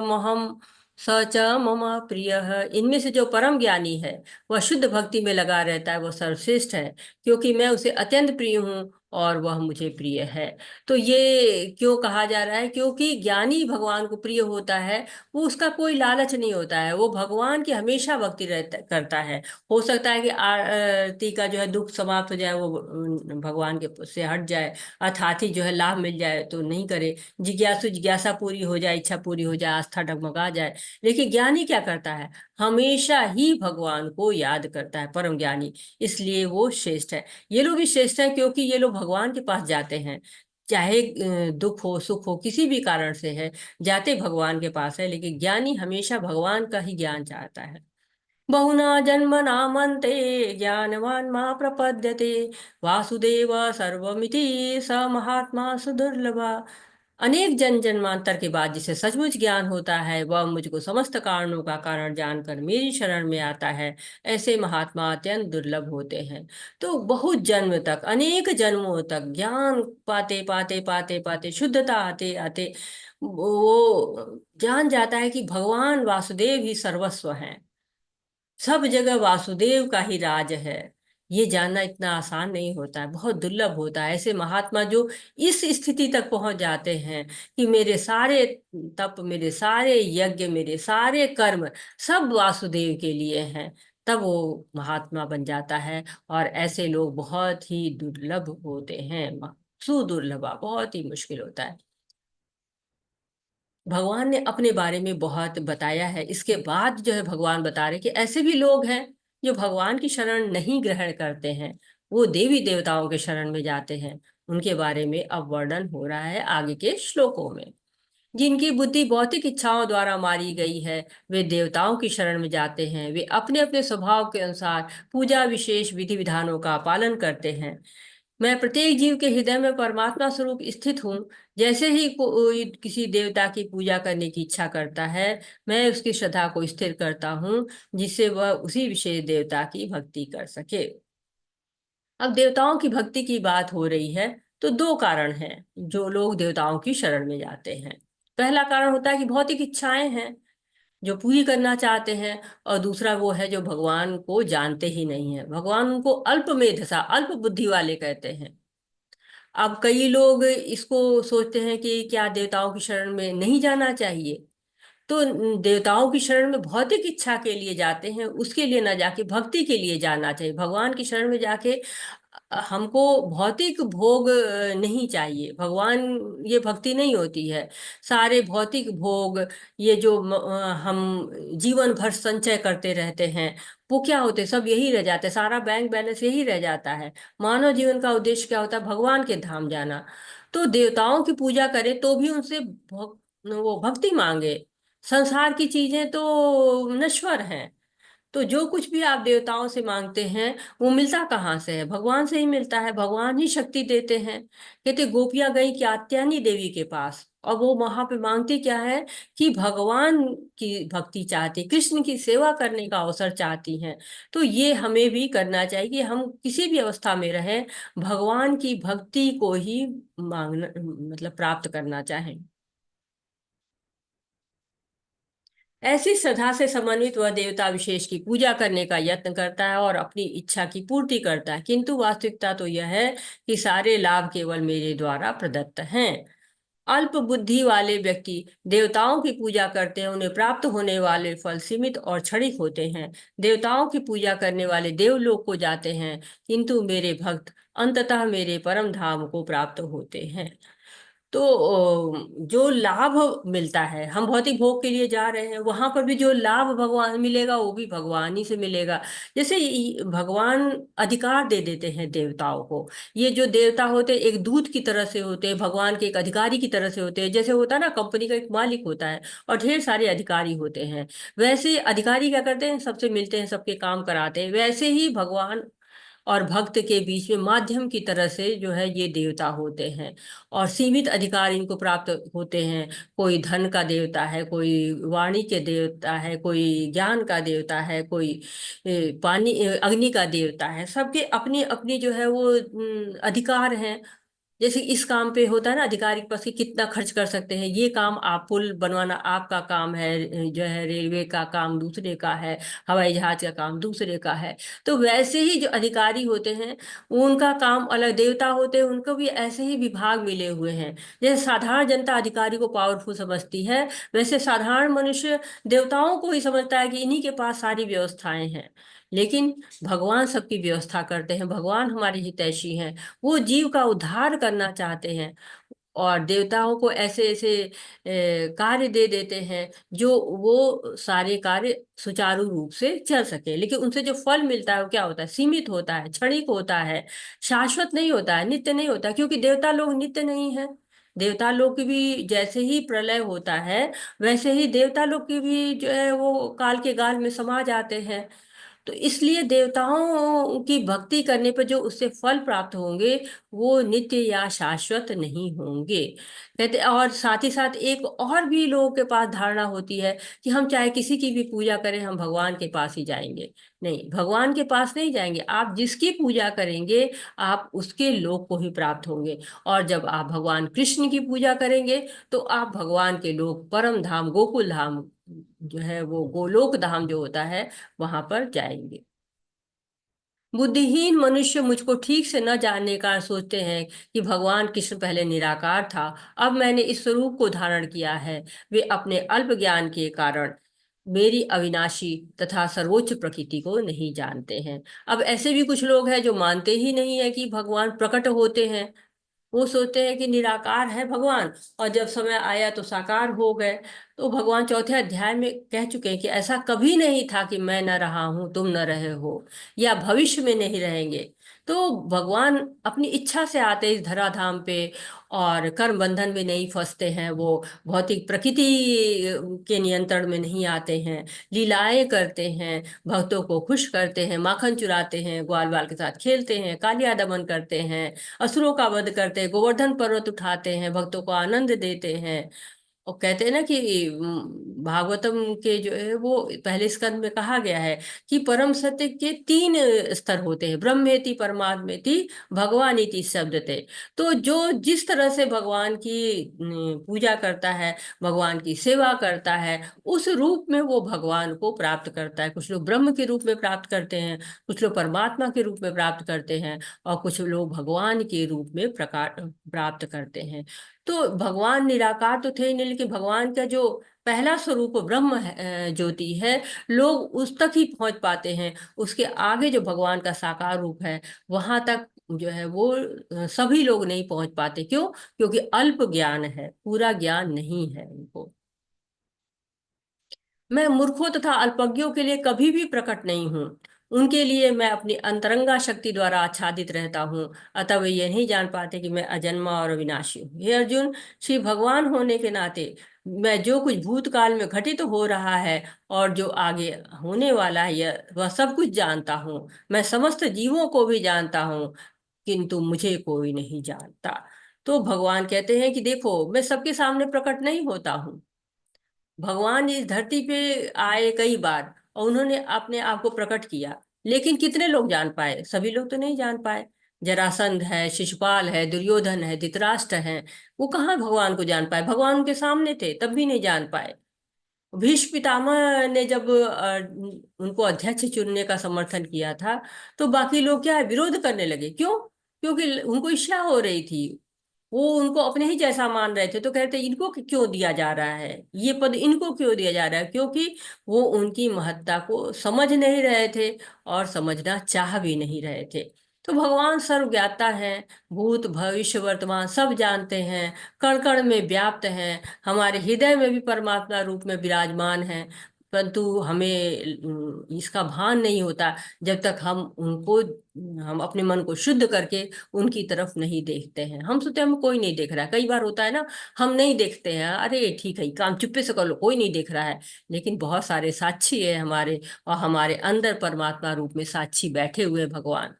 S1: महम स च मम प्रियः। इनमें से जो परम ज्ञानी है वह शुद्ध भक्ति में लगा रहता है, वह सर्वश्रेष्ठ है, क्योंकि मैं उसे अत्यंत प्रिय हूँ और वह मुझे प्रिय है। तो ये क्यों कहा जा रहा है? क्योंकि ज्ञानी भगवान को प्रिय होता है, वो उसका कोई लालच नहीं होता है, वो भगवान की हमेशा भक्ति करता है। हो सकता है कि आरती का जो है दुख समाप्त हो जाए, वो भगवान के से हट जाए, अर्थात ही जो है लाभ मिल जाए तो नहीं करे, जिज्ञासु जिज्ञासा पूरी हो जाए, इच्छा पूरी हो जाए, आस्था डगमगा जाए। लेकिन ज्ञानी क्या करता है? हमेशा ही भगवान को याद करता है, परम ज्ञानी। इसलिए वो श्रेष्ठ है। ये लोग भी श्रेष्ठ है क्योंकि ये लोग भगवान के पास जाते हैं, चाहे दुख हो सुख हो किसी भी कारण से है, जाते भगवान के पास है। लेकिन ज्ञानी हमेशा भगवान का ही ज्ञान चाहता है। बहुना जन्मनामन्ते ज्ञानवान् मा प्रपद्यते, वासुदेव सर्वमिति स महात्मा सुदुर्लभा। अनेक जन्म जन्मांतर के बाद जिसे सचमुच ज्ञान होता है, वह मुझको समस्त कारणों का कारण जानकर मेरी शरण में आता है। ऐसे महात्मा अत्यंत दुर्लभ होते हैं। तो बहुत जन्म तक, अनेक जन्मों तक ज्ञान पाते पाते पाते पाते, शुद्धता आते आते वो जान जाता है कि भगवान वासुदेव ही सर्वस्व हैं, सब जगह वासुदेव का ही राज है। ये जानना इतना आसान नहीं होता है, बहुत दुर्लभ होता है। ऐसे महात्मा जो इस स्थिति तक पहुंच जाते हैं कि मेरे सारे तप, मेरे सारे यज्ञ, मेरे सारे कर्म सब वासुदेव के लिए हैं, तब वो महात्मा बन जाता है। और ऐसे लोग बहुत ही दुर्लभ होते हैं, सुदुर्लभा, बहुत ही मुश्किल होता है। भगवान ने अपने बारे में बहुत बताया है। इसके बाद जो है भगवान बता रहे कि ऐसे भी लोग हैं जो भगवान की शरण नहीं ग्रहण करते हैं, वो देवी देवताओं के शरण में जाते हैं। उनके बारे में अब वर्णन हो रहा है आगे के श्लोकों में। जिनकी बुद्धि भौतिक इच्छाओं द्वारा मारी गई है, वे देवताओं की शरण में जाते हैं। वे अपने अपने स्वभाव के अनुसार पूजा विशेष विधि विधानों का पालन करते हैं। मैं प्रत्येक जीव के हृदय में परमात्मा स्वरूप स्थित हूँ। जैसे ही कोई किसी देवता की पूजा करने की इच्छा करता है, मैं उसकी श्रद्धा को स्थिर करता हूँ, जिससे वह उसी विशेष देवता की भक्ति कर सके। अब देवताओं की भक्ति की बात हो रही है, तो दो कारण हैं जो लोग देवताओं की शरण में जाते हैं। पहला कारण होता है कि भौतिक इच्छाएं हैं जो पूरी करना चाहते हैं, और दूसरा वो है जो भगवान को जानते ही नहीं है। भगवान उनको अल्प मेधसा, अल्प बुद्धि वाले कहते हैं। अब कई लोग इसको सोचते हैं कि क्या देवताओं की शरण में नहीं जाना चाहिए। तो देवताओं की शरण में भौतिक इच्छा के लिए जाते हैं, उसके लिए ना जाके भक्ति के लिए जाना चाहिए। भगवान की शरण में जाके हमको भौतिक भोग नहीं चाहिए। भगवान, ये भक्ति नहीं होती है। सारे भौतिक भोग, ये जो हम जीवन भर संचय करते रहते हैं, वो क्या होते हैं? सब यही रह जाते हैं, सारा बैंक बैलेंस यही रह जाता है। मानव जीवन का उद्देश्य क्या होता है? भगवान के धाम जाना। तो देवताओं की पूजा करें तो भी उनसे वो भक्ति मांगे। संसार की चीजें तो नश्वर हैं, तो जो कुछ भी आप देवताओं से मांगते हैं वो मिलता कहाँ से है? भगवान से ही मिलता है। भगवान ही शक्ति देते हैं। कहते गोपियां गई कात्यायनी देवी के पास, और वो वहां पे मांगती क्या है? कि भगवान की भक्ति चाहती, कृष्ण की सेवा करने का अवसर चाहती हैं। तो ये हमें भी करना चाहिए कि हम किसी भी अवस्था में रहें, भगवान की भक्ति को ही मांगना, मतलब प्राप्त करना चाहें। ऐसी श्रद्धा से समन्वित वह देवता विशेष की पूजा करने का यत्न करता है और अपनी इच्छा की पूर्ति करता है, किंतु वास्तविकता तो यह है कि सारे लाभ केवल मेरे द्वारा प्रदत्त हैं। अल्प बुद्धि वाले व्यक्ति देवताओं की पूजा करते हैं, उन्हें प्राप्त होने वाले फल सीमित और क्षणिक होते हैं। देवताओं की पूजा करने वाले देवलोक को जाते हैं, किंतु मेरे भक्त अंततः मेरे परम धाम को प्राप्त होते हैं। तो जो लाभ मिलता है, हम भौतिक भोग के लिए जा रहे हैं, वहां पर भी जो लाभ भगवान मिलेगा वो भी भगवान ही से मिलेगा। जैसे भगवान अधिकार दे देते हैं देवताओं को। ये जो देवता होते हैं एक दूत की तरह से होते हैं, भगवान के एक अधिकारी की तरह से होते हैं। जैसे होता है ना, कंपनी का एक मालिक होता है और ढेर सारे अधिकारी होते हैं, वैसे अधिकारी क्या करते हैं? सबसे मिलते हैं, सबके काम कराते हैं। वैसे ही भगवान और भक्त के बीच में माध्यम की तरह से जो है ये देवता होते हैं, और सीमित अधिकार इनको प्राप्त होते हैं। कोई धन का देवता है, कोई वाणी के देवता है, कोई ज्ञान का देवता है, कोई पानी अग्नि का देवता है। सबके अपनी अपनी जो है वो अधिकार हैं। जैसे इस काम पे होता है ना, अधिकारी के पास कि कितना खर्च कर सकते हैं, ये काम आप पुल बनवाना आपका काम है, जो है रेलवे का काम दूसरे का है, हवाई जहाज का काम दूसरे का है। तो वैसे ही जो अधिकारी होते हैं उनका काम अलग, देवता होते हैं उनको भी ऐसे ही विभाग मिले हुए हैं। जैसे साधारण जनता अधिकारी को पावरफुल समझती है, वैसे साधारण मनुष्य देवताओं को ही समझता है कि इन्हीं के पास सारी व्यवस्थाएं हैं। लेकिन भगवान सबकी व्यवस्था करते हैं, भगवान हमारे हितैषी हैं, वो जीव का उद्धार करना चाहते हैं। और देवताओं को ऐसे ऐसे कार्य दे देते हैं जो वो सारे कार्य सुचारू रूप से चल सके। लेकिन उनसे जो फल मिलता है वो क्या होता है, सीमित होता है, क्षणिक होता है, शाश्वत नहीं होता है, नित्य नहीं होता है, क्योंकि देवता लोग नित्य नहीं है। देवता लोग की भी जैसे ही प्रलय होता है वैसे ही देवता लोग की भी जो है वो काल के गाल में समा जाते हैं। तो इसलिए देवताओं की भक्ति करने पर जो उससे फल प्राप्त होंगे वो नित्य या शाश्वत नहीं होंगे, कहते। और साथ ही साथ एक और भी लोगों के पास धारणा होती है कि हम चाहे किसी की भी पूजा करें हम भगवान के पास ही जाएंगे। नहीं, भगवान के पास नहीं जाएंगे, आप जिसकी पूजा करेंगे आप उसके लोक को ही प्राप्त होंगे। और जब आप भगवान कृष्ण की पूजा करेंगे तो आप भगवान के लोक, परम धाम, गोकुल धाम, जो है वो गोलोक धाम जो होता है, वहां पर जाएंगे। बुद्धिहीन मनुष्य मुझको ठीक से न जानने का सोचते हैं कि भगवान कृष्ण पहले निराकार था, अब मैंने इस स्वरूप को धारण किया है। वे अपने अल्प ज्ञान के कारण मेरी अविनाशी तथा सर्वोच्च प्रकृति को नहीं जानते हैं। अब ऐसे भी कुछ लोग हैं जो मानते ही नहीं है कि भगवान प्रकट होते हैं। वो सोचते हैं कि निराकार है भगवान और जब समय आया तो साकार हो गए। तो भगवान चौथे अध्याय में कह चुके हैं कि ऐसा कभी नहीं था कि मैं न रहा हूं तुम न रहे हो, या भविष्य में नहीं रहेंगे। तो भगवान अपनी इच्छा से आते इस धराधाम पे और कर्म बंधन में नहीं फंसते हैं, वो भौतिक प्रकृति के नियंत्रण में नहीं आते हैं, लीलाएं करते हैं, भक्तों को खुश करते हैं, माखन चुराते हैं, ग्वाल बाल के साथ खेलते हैं, कालिया दमन करते हैं, असुरों का वध करते हैं, गोवर्धन पर्वत उठाते हैं, भक्तों को आनंद देते हैं। और कहते हैं ना कि भागवतम के जो है वो पहले स्कंद में कहा गया है कि परम सत्य के तीन स्तर होते हैं, ब्रह्मेति परमात्मेति भगवानिति शब्दते। तो जो जिस तरह से भगवान की पूजा करता है, भगवान की सेवा करता है, उस रूप में वो भगवान को प्राप्त करता है। कुछ लोग ब्रह्म के रूप में प्राप्त करते हैं, कुछ लोग परमात्मा के रूप में प्राप्त करते हैं, और कुछ लोग भगवान के रूप में प्रकार प्राप्त करते हैं। तो भगवान निराकार तो थे ही नहीं, लेकिन भगवान का जो पहला स्वरूप ब्रह्म ज्योति है, लोग उस तक ही पहुंच पाते हैं। उसके आगे जो भगवान का साकार रूप है वहां तक जो है वो सभी लोग नहीं पहुंच पाते। क्यों? क्योंकि अल्प ज्ञान है, पूरा ज्ञान नहीं है उनको। मैं मूर्खों तथा अल्पज्ञों के लिए कभी भी प्रकट नहीं हूँ, उनके लिए मैं अपनी अंतरंगा शक्ति द्वारा आच्छादित रहता हूँ, अतः वे ये नहीं जान पाते कि मैं अजन्मा और अविनाशी हूँ। हे अर्जुन, श्री भगवान होने के नाते मैं जो कुछ भूतकाल में घटित हो रहा है और जो आगे होने वाला है वह सब कुछ जानता हूँ। मैं समस्त जीवों को भी जानता हूँ, किंतु मुझे कोई नहीं जानता। तो भगवान कहते हैं कि देखो, मैं सबके सामने प्रकट नहीं होता हूँ। भगवान इस धरती पे आए कई बार और उन्होंने अपने आप को प्रकट किया, लेकिन कितने लोग जान पाए? सभी लोग तो नहीं जान पाए। जरासंध है, शिशुपाल है, दुर्योधन है, धृतराष्ट्र है, वो कहाँ भगवान को जान पाए? भगवान उनके सामने थे तब भी नहीं जान पाए। भीष्म पितामह ने जब उनको अध्यक्ष चुनने का समर्थन किया था तो बाकी लोग क्या है, विरोध करने लगे। क्यों? क्योंकि उनको ईर्ष्या हो रही थी, वो उनको अपने ही जैसा मान रहे थे, तो कहते इनको क्यों दिया जा रहा है, ये पद इनको क्यों दिया जा रहा है? क्योंकि वो उनकी महत्ता को समझ नहीं रहे थे और समझना चाह भी नहीं रहे थे। तो भगवान सर्वज्ञाता हैं, भूत भविष्य वर्तमान सब जानते हैं, कण कण में व्याप्त हैं, हमारे हृदय में भी परमात्मा रूप में विराजमान हैं। परंतु हमें इसका भान नहीं होता जब तक हम अपने मन को शुद्ध करके उनकी तरफ नहीं देखते हैं। हम सोचते हैं हम कोई नहीं देख रहा है, कई बार होता है ना, हम नहीं देखते हैं, अरे ठीक है काम चुप्पे से कर लो, कोई नहीं देख रहा है। लेकिन बहुत सारे साक्षी है हमारे, और हमारे अंदर परमात्मा रूप में साक्षी बैठे हुए भगवान।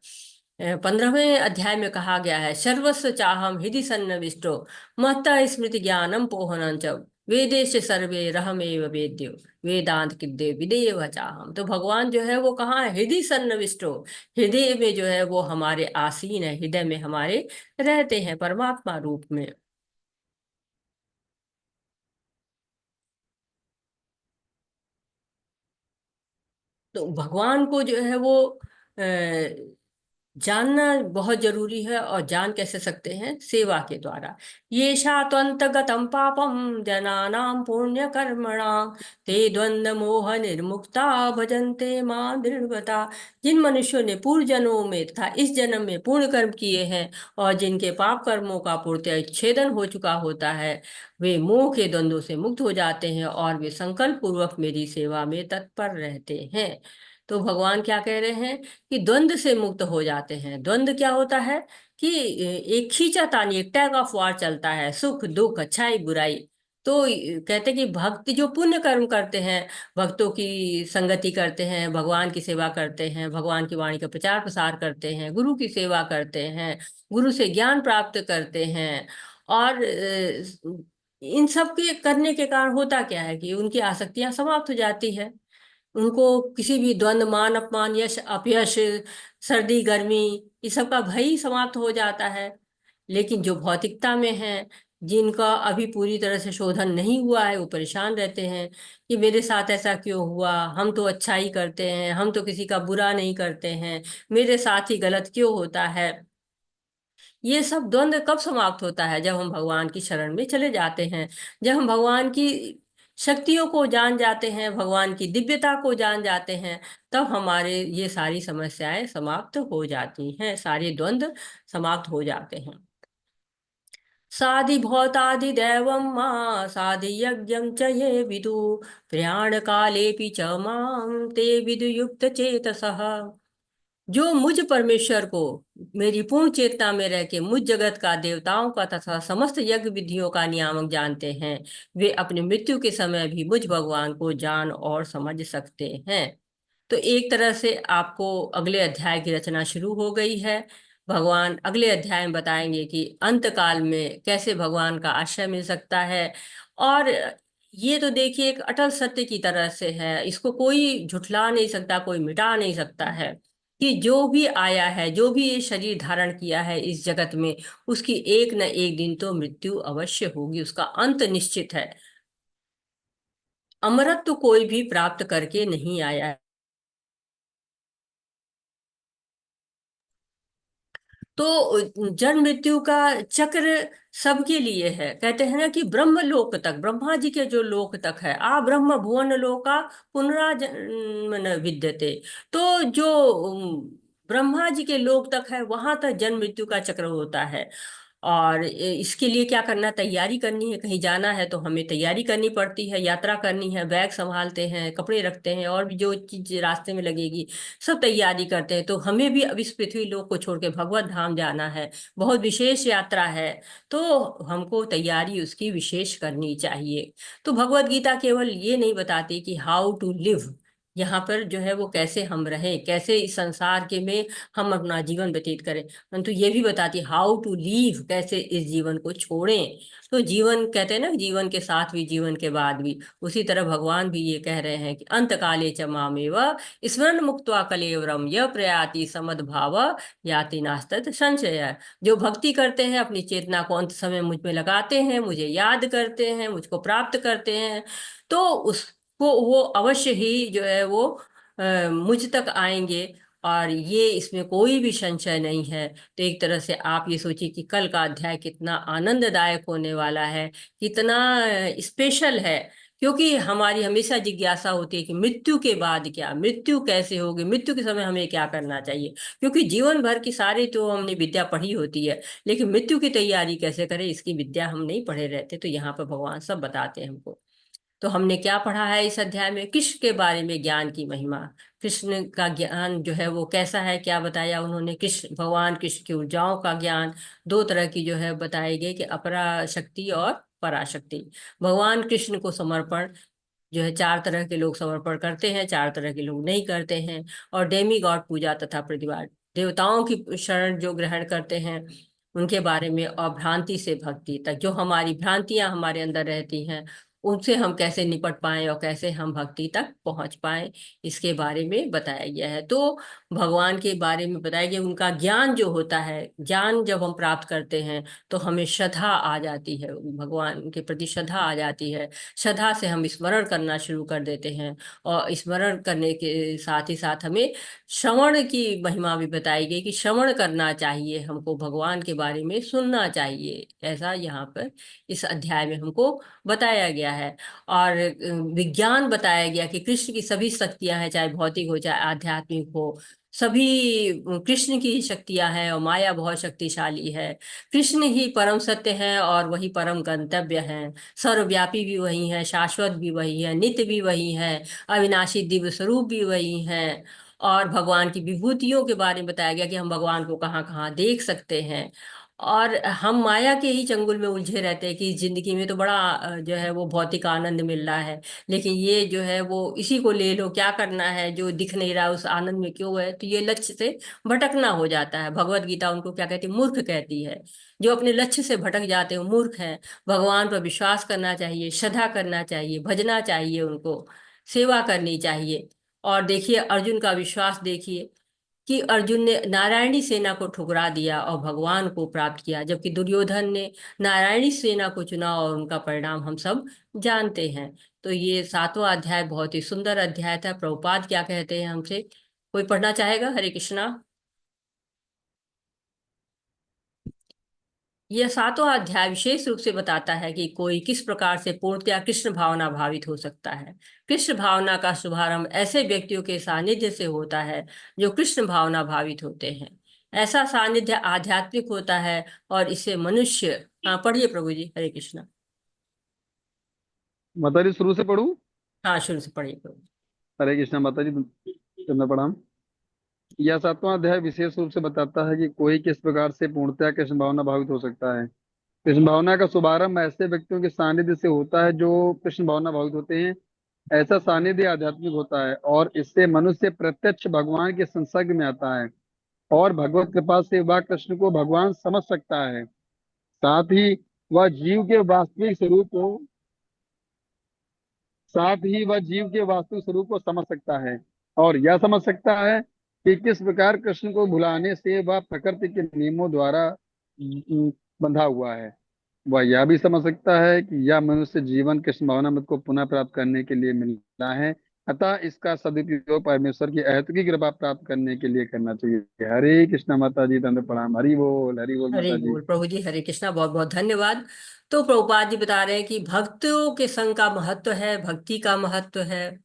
S1: 15वें अध्याय में कहा गया है, सर्वस्व चाहम हृदि सन्निविष्टो मत्ता स्मृति ज्ञानम पोहनं च वेदेश सर्वे रहमेव वेद्यो वेदांत किद्दे विदेय वचाहम। तो भगवान जो है वो कहाँ है? हृदय सन्निविष्टो, हृदय में जो है वो हमारे आसीन है, हृदय में हमारे रहते हैं परमात्मा रूप में। तो भगवान को जो है वो जानना बहुत जरूरी है। और जान कैसे सकते हैं? सेवा के द्वारा। ये शात्वन्तगतम पापम जनानां पुण्य कर्मणां ते द्वंद्व मोह निर्मुक्ता भजन्ते मां दृढ़वता। जिन मनुष्यों ने पूर्व जन्मों में तथा इस जन्म में पूर्ण कर्म किए हैं और जिनके पाप कर्मों का पूर्णतः छेदन हो चुका होता है, वे मोह के द्वंद्वों से मुक्त हो जाते हैं और वे संकल्प पूर्वक मेरी सेवा में तत्पर रहते हैं। तो भगवान क्या कह रहे हैं? कि द्वंद्व से मुक्त हो जाते हैं। द्वंद्व क्या होता है? कि एक खींचातानी, एक टैग ऑफ वार चलता है, सुख दुख अच्छाई बुराई। तो कहते हैं कि भक्त जो पुण्य कर्म करते हैं, भक्तों की संगति करते हैं, भगवान की सेवा करते हैं, भगवान की वाणी का प्रचार प्रसार करते हैं, गुरु की सेवा करते हैं, गुरु से ज्ञान प्राप्त करते हैं, और इन सब के करने के कारण होता क्या है कि उनकी आसक्तियां समाप्त हो जाती है। उनको किसी भी द्वंद्व, मान अपमान, यश अपयश, सर्दी गर्मी, ये सब का भय ही समाप्त हो जाता है। लेकिन जो भौतिकता में है, जिनका अभी पूरी तरह से शोधन नहीं हुआ है, वो परेशान रहते हैं कि मेरे साथ ऐसा क्यों हुआ, हम तो अच्छा ही करते हैं, हम तो किसी का बुरा नहीं करते हैं, मेरे साथ ही गलत क्यों होता है। ये सब द्वंद्व कब समाप्त होता है? जब हम भगवान की शरण में चले जाते हैं, जब हम भगवान की शक्तियों को जान जाते हैं, भगवान की दिव्यता को जान जाते हैं, तब हमारे ये सारी समस्याएं समाप्त हो जाती हैं, सारे द्वंद्व समाप्त हो जाते हैं। साधि भौतादि दैवं मां साधि यज्ञं च ये विदु प्रयाण कालेपि च मां ते विदुयुक्त चेतसः। जो मुझ परमेश्वर को मेरी पूर्ण चेतना में रह के मुझ जगत का, देवताओं का तथा समस्त यज्ञ विधियों का नियामक जानते हैं, वे अपने मृत्यु के समय भी मुझ भगवान को जान और समझ सकते हैं। तो एक तरह से आपको अगले अध्याय की रचना शुरू हो गई है। भगवान अगले अध्याय में बताएंगे कि अंत काल में कैसे भगवान का आश्रय मिल सकता है। और ये तो देखिए एक अटल सत्य की तरह से है, इसको कोई झुठला नहीं सकता, कोई मिटा नहीं सकता है कि जो भी आया है, जो भी ये शरीर धारण किया है इस जगत में, उसकी एक न एक दिन तो मृत्यु अवश्य होगी, उसका अंत निश्चित है। अमरत्व कोई भी प्राप्त करके नहीं आया है। तो जन्म मृत्यु का चक्र सबके लिए है। कहते हैं ना कि ब्रह्म लोक तक, ब्रह्मा जी के जो लोक तक है, आ ब्रह्म भुवन लोका पुनराजन्म न विद्यते। तो जो ब्रह्मा जी के लोक तक है, वहां तक जन्म मृत्यु का चक्र होता है। और इसके लिए क्या करना? तैयारी करनी है। कहीं जाना है तो हमें तैयारी करनी पड़ती है, यात्रा करनी है, बैग संभालते हैं, कपड़े रखते हैं, और भी जो चीज रास्ते में लगेगी सब तैयारी करते हैं। तो हमें भी अब इस पृथ्वी लोक को छोड़ के भगवत धाम जाना है, बहुत विशेष यात्रा है। तो हमको तैयारी उसकी विशेष करनी चाहिए। तो भगवत गीता केवल ये नहीं बताती कि हाउ टू लिव, यहाँ पर जो है वो कैसे हम रहें, कैसे इस संसार के में हम अपना जीवन व्यतीत करें, परंतु ये भी बताती हाउ टू लीव, कैसे इस जीवन को छोड़ें। तो जीवन, कहते हैं ना, जीवन के साथ भी जीवन के बाद भी, उसी तरह भगवान भी ये कह रहे हैं कि अंत काले च मामेव स्मरण मुक्त्वा कलेवरम यह प्रयाति समद्भाव याति नास्तत संशय। जो भक्ति करते हैं, अपनी चेतना को अंत समय मुझ में लगाते हैं, मुझे याद करते हैं, मुझको प्राप्त करते हैं, तो उसको वो अवश्य ही जो है वो मुझ तक आएंगे। और ये इसमें कोई भी संशय नहीं है। तो एक तरह से आप ये सोचिए कि कल का अध्याय कितना आनंददायक होने वाला है, कितना स्पेशल है। क्योंकि हमारी हमेशा जिज्ञासा होती है कि मृत्यु के बाद क्या, मृत्यु कैसे होगी, मृत्यु के समय हमें क्या करना चाहिए। क्योंकि जीवन भर की सारी तो हमने विद्या पढ़ी होती है, लेकिन मृत्यु की तैयारी कैसे करें, इसकी विद्या हम नहीं पढ़े रहते। तो यहाँ पर भगवान सब बताते हैं हमको। तो हमने क्या पढ़ा है इस अध्याय में? कृष्ण के बारे में, ज्ञान की महिमा, कृष्ण का ज्ञान जो है वो कैसा है, क्या बताया उन्होंने। कृष्ण, भगवान कृष्ण की ऊर्जाओं का ज्ञान दो तरह की जो है बताई गई, कि अपरा शक्ति और पराशक्ति। भगवान कृष्ण को समर्पण जो है, चार तरह के लोग समर्पण करते हैं, चार तरह के लोग नहीं करते हैं। और डेमी गॉड पूजा तथा प्रतिवाद, देवताओं की शरण जो ग्रहण करते हैं उनके बारे में। और भ्रांति से भक्ति तक, जो हमारी भ्रांतियां हमारे अंदर रहती हैं उनसे हम कैसे निपट पाएं और कैसे हम भक्ति तक पहुंच पाएं, इसके बारे में बताया गया है। तो भगवान के बारे में बताया गया, उनका ज्ञान जो होता है, ज्ञान जब हम प्राप्त करते हैं तो हमें श्रद्धा आ जाती है, भगवान के प्रति श्रद्धा आ जाती है। श्रद्धा से हम स्मरण करना शुरू कर देते हैं, और स्मरण करने के साथ ही साथ हमें श्रवण की महिमा भी बताई गई कि श्रवण करना चाहिए, हमको भगवान के बारे में सुनना चाहिए, ऐसा यहाँ पर इस अध्याय में हमको बताया गया है। और विज्ञान बताया गया कि कृष्ण की सभी शक्तियां हैं, चाहे भौतिक हो चाहे आध्यात्मिक हो, सभी कृष्ण की ही शक्तियां हैं, और माया बहुत शक्तिशाली है। कृष्ण ही परम सत्य है और वही परम गंतव्य है। सर्वव्यापी भी वही है, शाश्वत भी वही है, नित्य भी वही है, अविनाशी दिव्य स्वरूप भी वही है। और भगवान की विभूतियों के बारे में बताया गया कि हम भगवान को कहाँ कहाँ देख सकते हैं। और हम माया के ही चंगुल में उलझे रहते हैं कि जिंदगी में तो बड़ा जो है वो भौतिक आनंद मिल रहा है, लेकिन ये जो है वो इसी को ले लो, क्या करना है, जो दिख नहीं रहा उस आनंद में क्यों है, तो ये लक्ष्य से भटकना हो जाता है। भगवत गीता उनको क्या कहती है, मूर्ख कहती है। जो अपने लक्ष्य से भटक जाते हैं वो मूर्ख हैं। भगवान पर विश्वास करना चाहिए, श्रद्धा करना चाहिए, भजना चाहिए, उनको सेवा करनी चाहिए। और देखिए अर्जुन का विश्वास देखिए कि अर्जुन ने नारायणी सेना को ठुकरा दिया और भगवान को प्राप्त किया, जबकि दुर्योधन ने नारायणी सेना को चुना और उनका परिणाम हम सब जानते हैं। तो ये 7वां अध्याय बहुत ही सुंदर अध्याय था। प्रभुपाद क्या कहते हैं हमसे, कोई पढ़ना चाहेगा? हरे कृष्णा। यह 7वां अध्याय विशेष रूप से बताता है कि कोई किस प्रकार से पूर्णतया कृष्ण भावना भावित हो सकता है। कृष्ण भावना का शुभारंभ ऐसे व्यक्तियों के सानिध्य से होता है जो कृष्ण भावना भावित होते हैं। ऐसा सानिध्य आध्यात्मिक होता है और इसे मनुष्य, हाँ पढ़िए प्रभु जी, हरे कृष्णा।
S2: माता जी शुरू से पढ़ूं?
S1: हाँ शुरू से पढ़िए प्रभु जी।
S2: हरे कृष्णा माता जी, चंदा प्रणाम। यह 7वां अध्याय विशेष रूप से बताता है कि कोई किस प्रकार से पूर्णतया कृष्ण भावना भावित हो सकता है। कृष्ण भावना का शुभारंभ ऐसे व्यक्तियों के सानिध्य से होता है जो कृष्ण भावना भावित होते हैं। ऐसा सानिध्य आध्यात्मिक होता है और इससे मनुष्य प्रत्यक्ष भगवान के संसर्ग में आता है और भगवत कृपा से वह कृष्ण को भगवान समझ सकता है। साथ ही वह जीव के वास्तविक स्वरूप को साथ ही वह जीव के वास्तविक स्वरूप को समझ सकता है और यह समझ सकता है कि किस प्रकार कृष्ण को भुलाने से वह प्रकृति के नियमों द्वारा बंधा हुआ है। वह यह भी समझ सकता है कि यह मनुष्य जीवन कृष्ण भावनामृत को पुनः प्राप्त करने के लिए मिला है, अतः इसका सदुपयोग परमेश्वर की अहेतुकी कृपा प्राप्त करने के लिए करना चाहिए। हरे कृष्णा माता जी, दंड प्रणाम। हरि बोल
S1: हरे
S2: माता जी।
S1: बोल प्रभु जी, हरे कृष्णा, बहुत बहुत धन्यवाद। तो प्रभुपाद जी बता रहे हैं कि भक्तों के संग का महत्व है, भक्ति का महत्व है।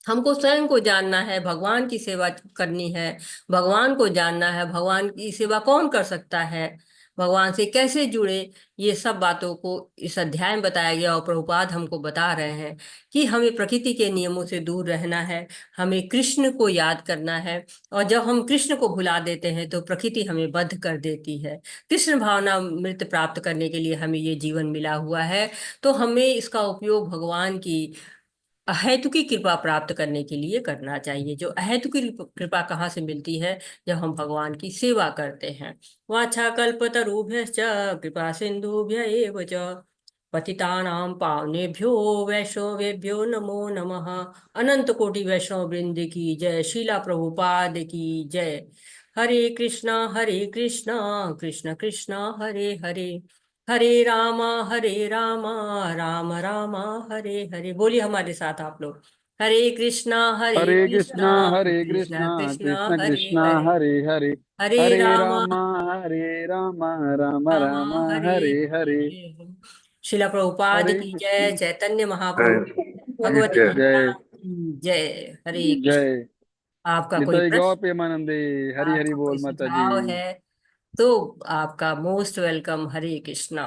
S1: हमको स्वयं को जानना है, भगवान की सेवा करनी है, भगवान को जानना है, भगवान की सेवा कौन कर सकता है, भगवान से कैसे जुड़े, ये सब बातों को इस अध्याय में बताया गया। और प्रभुपाद हमको बता रहे हैं कि हमें प्रकृति के नियमों से दूर रहना है, हमें कृष्ण को याद करना है। और जब हम कृष्ण को भुला देते हैं तो प्रकृति हमें बद्ध कर देती है। कृष्ण भावना मृत प्राप्त करने के लिए हमें ये जीवन मिला हुआ है, तो हमें इसका उपयोग भगवान की अहेतुकी कृपा प्राप्त करने के लिए करना चाहिए। जो अहेतुकी कृपा कहाँ से मिलती है? जब हम भगवान की सेवा करते हैं। वाछा कल्पतरुभ्यश्च कृपा सिंधुभ्य एव च पतितानां पावनेभ्यो वैष्णवेभ्यो नमो नमः। अनंत कोटि वैष्णव वृंद की जय, शीला प्रभुपाद की जय। हरे कृष्णा कृष्ण कृष्ण हरे हरे, हरे रामा राम रामा हरे हरे। बोलिए हमारे साथ आप लोग, हरे कृष्णा
S2: हरे
S1: कृष्ण
S2: कृष्णा
S1: कृष्ण
S2: कृष्ण
S1: हरे
S2: कृष्णा
S1: हरे,
S2: हरे हरे,
S1: हरे
S2: हरे
S1: रामा
S2: रामा हरे रामा, राम
S1: रामा
S2: राम
S1: हरे
S2: हरे हरे।
S1: हरे। शिला प्रभुपाद
S2: हरे
S1: की जय, चैतन्य महाप्रभु
S3: जय
S1: की जय, भगवत
S3: जय
S1: गीता
S2: जय
S1: की जय। हरे कृष्ण।
S2: जय।
S1: आपका कोई
S2: निताई गौ
S1: प्रश्न,
S2: प्रेमानंदे। हरि हरि
S1: आपका कोई
S2: बोल माता जी।
S1: सुझाव है तो आपका मोस्ट वेलकम। हरे कृष्णा।